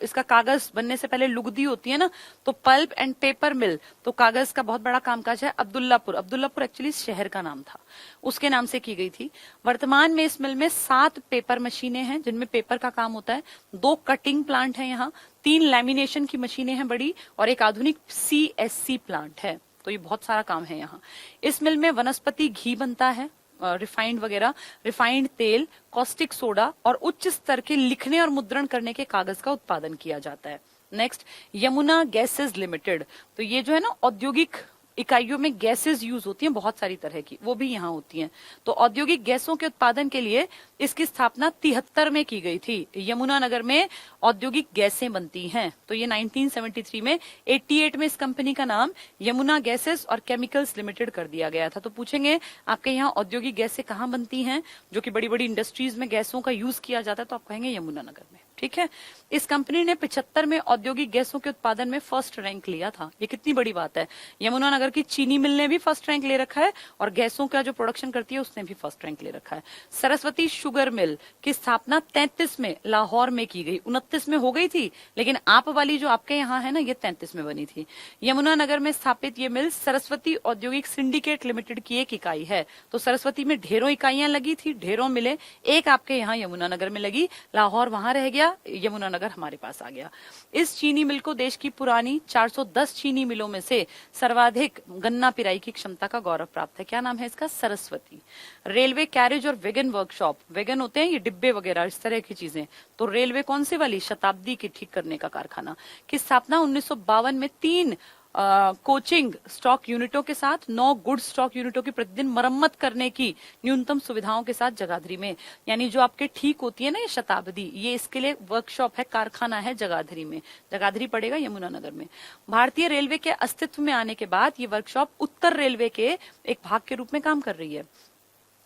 इसका कागज बनने से पहले लुगदी होती है ना, तो पल्प एंड पेपर मिल, तो कागज का बहुत बड़ा कामकाज है अब्दुल्लापुर। अब्दुल्लापुर एक्चुअली शहर का नाम था, उसके नाम से की गई थी। वर्तमान में इस मिल में 7 पेपर मशीनें हैं जिनमें पेपर का काम होता है, 2 कटिंग प्लांट है यहाँ, 3 लैमिनेशन की मशीनें हैं बड़ी, और एक आधुनिक CSC प्लांट है। तो ये बहुत सारा काम है यहाँ। इस मिल में वनस्पति घी बनता है, रिफाइंड वगैरह, रिफाइंड तेल, कॉस्टिक सोडा और उच्च स्तर के लिखने और मुद्रण करने के कागज का उत्पादन किया जाता है। Next, Yamuna gases limited. तो ये जो है ना, औद्योगिक इकाइयों में गैसेस यूज होती हैं बहुत सारी तरह की, वो भी यहाँ होती हैं। तो औद्योगिक गैसों के उत्पादन के लिए इसकी स्थापना 73 में की गई थी। यमुनानगर में औद्योगिक गैसें बनती हैं। तो ये 1973 में, 88 में इस कंपनी का नाम यमुना गैसेस और केमिकल्स लिमिटेड कर दिया गया था। तो पूछेंगे आपके यहाँ औद्योगिक गैसें कहाँ बनती हैं, जो कि बड़ी बड़ी इंडस्ट्रीज में गैसों का यूज किया जाता है, तो आप कहेंगे यमुनानगर में। ठीक है, इस कंपनी ने 75 में औद्योगिक गैसों के उत्पादन में फर्स्ट रैंक लिया था। ये कितनी बड़ी बात है। यमुनानगर की चीनी मिल ने भी फर्स्ट रैंक ले रखा है और गैसों का जो प्रोडक्शन करती है उसने भी फर्स्ट रैंक ले रखा है। सरस्वती शुगर मिल की स्थापना 33 में लाहौर में की गई। 29 में हो गई थी, लेकिन आप वाली जो आपके यहाँ है ना, ये 33 में बनी थी। यमुनानगर में स्थापित ये मिल सरस्वती औद्योगिक सिंडिकेट लिमिटेड की एक इकाई है। तो सरस्वती में ढेरों इकाइयां लगी थी, ढेरों मिले, एक आपके यहाँ यमुनानगर में लगी, लाहौर वहां रह गया, यमुनानगर हमारे पास आ गया। इस चीनी मिल को देश की पुरानी 410 चीनी मिलों में से सर्वाधिक गन्ना पिराई की क्षमता का गौरव प्राप्त है। क्या नाम है इसका? सरस्वती। रेलवे कैरेज और वेगन वर्कशॉप, वेगन होते हैं ये डिब्बे वगैरह इस तरह की चीजें, तो रेलवे कौन सी वाली? शताब्दी की ठीक करने का कारखाना, की स्थापना 1952 में 3 कोचिंग स्टॉक यूनिटों के साथ 9 गुड स्टॉक यूनिटों की प्रतिदिन मरम्मत करने की न्यूनतम सुविधाओं के साथ जगाधरी में। यानी जो आपके ठीक होती है ना ये शताब्दी, ये इसके लिए वर्कशॉप है, कारखाना है जगाधरी में। जगाधरी पड़ेगा यमुनानगर में। भारतीय रेलवे के अस्तित्व में आने के बाद ये वर्कशॉप उत्तर रेलवे के एक भाग के रूप में काम कर रही है।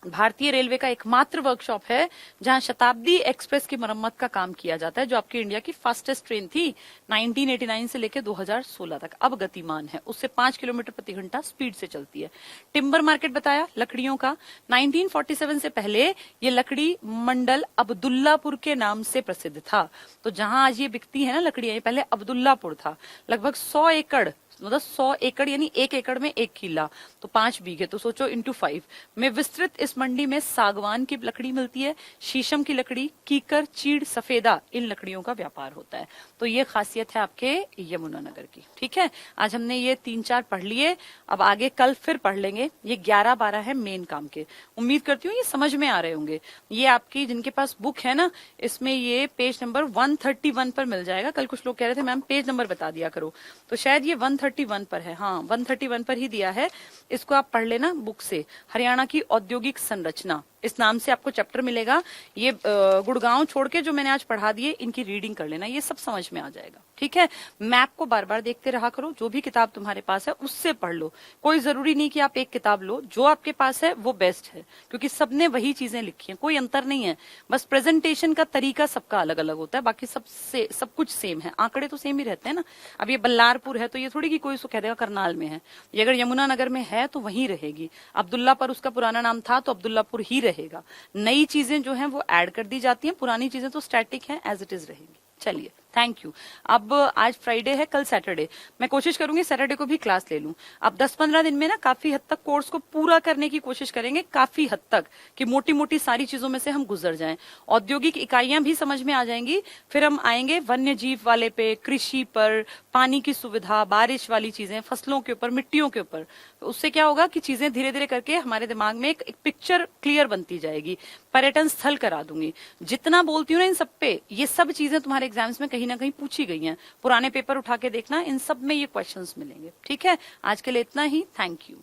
भारतीय रेलवे का एकमात्र वर्कशॉप है जहां शताब्दी एक्सप्रेस की मरम्मत का काम किया जाता है, जो आपकी इंडिया की फास्टेस्ट ट्रेन थी 1989 से लेकर 2016 तक। अब गतिमान है, उससे 5 किलोमीटर प्रति घंटा स्पीड से चलती है। टिम्बर मार्केट बताया, लकड़ियों का। 1947 से पहले ये लकड़ी मंडल अब्दुल्लापुर के नाम से प्रसिद्ध था। तो जहां आज ये बिकती है ना लकड़ियां, ये पहले अब्दुल्लापुर था। लगभग 100 एकड़, मतलब 100 एकड़ यानी 1 एकड़ में 1 किला, तो 5 बीघे, तो सोचो इंटू 5 में विस्तृत इस मंडी में सागवान की लकड़ी मिलती है, शीशम की लकड़ी, कीकर, चीड़, सफेदा, इन लकड़ियों का व्यापार होता है। तो ये खासियत है आपके यमुनानगर की। ठीक है, आज हमने ये 3-4 पढ़ लिए, अब आगे कल फिर पढ़ लेंगे। ये 11-12 है मेन काम के। उम्मीद करती हूँ ये समझ में आ रहे होंगे। ये आपकी जिनके पास बुक है ना, इसमें ये पेज नंबर 131 पर मिल जाएगा। कल कुछ लोग कह रहे थे मैम पेज नंबर बता दिया करो, तो शायद ये 131 पर है। हाँ, 131 पर ही दिया है। इसको आप पढ़ लेना बुक से। हरियाणा की औद्योगिक संरचना, इस नाम से आपको चैप्टर मिलेगा। ये गुड़गांव छोड़ के जो मैंने आज पढ़ा दिए, इनकी रीडिंग कर लेना, ये सब समझ में आ जाएगा। ठीक है, मैप को बार बार देखते रहा करो। जो भी किताब तुम्हारे पास है उससे पढ़ लो। कोई जरूरी नहीं कि आप एक किताब लो, जो आपके पास है वो बेस्ट है, क्योंकि सबने वही चीजें लिखी हैं, कोई अंतर नहीं है। बस प्रेजेंटेशन का तरीका सबका अलग अलग होता है, बाकी सब कुछ सेम है। आंकड़े तो सेम ही रहते हैं ना। अब ये बल्लारपुर है तो ये थोड़ी कि कोई उसको कह देगा करनाल में है। ये अगर यमुनानगर में है तो वहीं रहेगी। अब्दुल्ला पर उसका पुराना नाम था तो अब्दुल्लापुर ही रहेगा। नई चीजें जो हैं वो ऐड कर दी जाती हैं, पुरानी चीजें तो स्टैटिक हैं, एज इट इज रहेंगी। चलिए, थैंक यू। अब आज फ्राइडे है, कल सैटरडे। मैं कोशिश करूंगी सैटरडे को भी क्लास ले लूं। अब 10-15 दिन में ना काफी हद तक कोर्स को पूरा करने की कोशिश करेंगे, काफी हद तक, कि मोटी मोटी सारी चीजों में से हम गुजर जाएं। औद्योगिक इकाइयां भी समझ में आ जाएंगी। फिर हम आएंगे वन्य जीव वाले पे, कृषि पर, पानी की सुविधा, बारिश वाली चीजें, फसलों के ऊपर, मिट्टियों के ऊपर। तो उससे क्या होगा कि चीजें धीरे धीरे करके हमारे दिमाग में एक पिक्चर क्लियर बनती जाएगी। पर्यटन स्थल करा दूंगी। जितना बोलती हूँ ना इन सब पे, ये सब चीजें तुम्हारे एग्जाम्स में कहीं ना कहीं पूछी गई हैं। पुराने पेपर उठा के देखना, इन सब में ये क्वेश्चंस मिलेंगे। ठीक है, आज के लिए इतना ही। Thank you.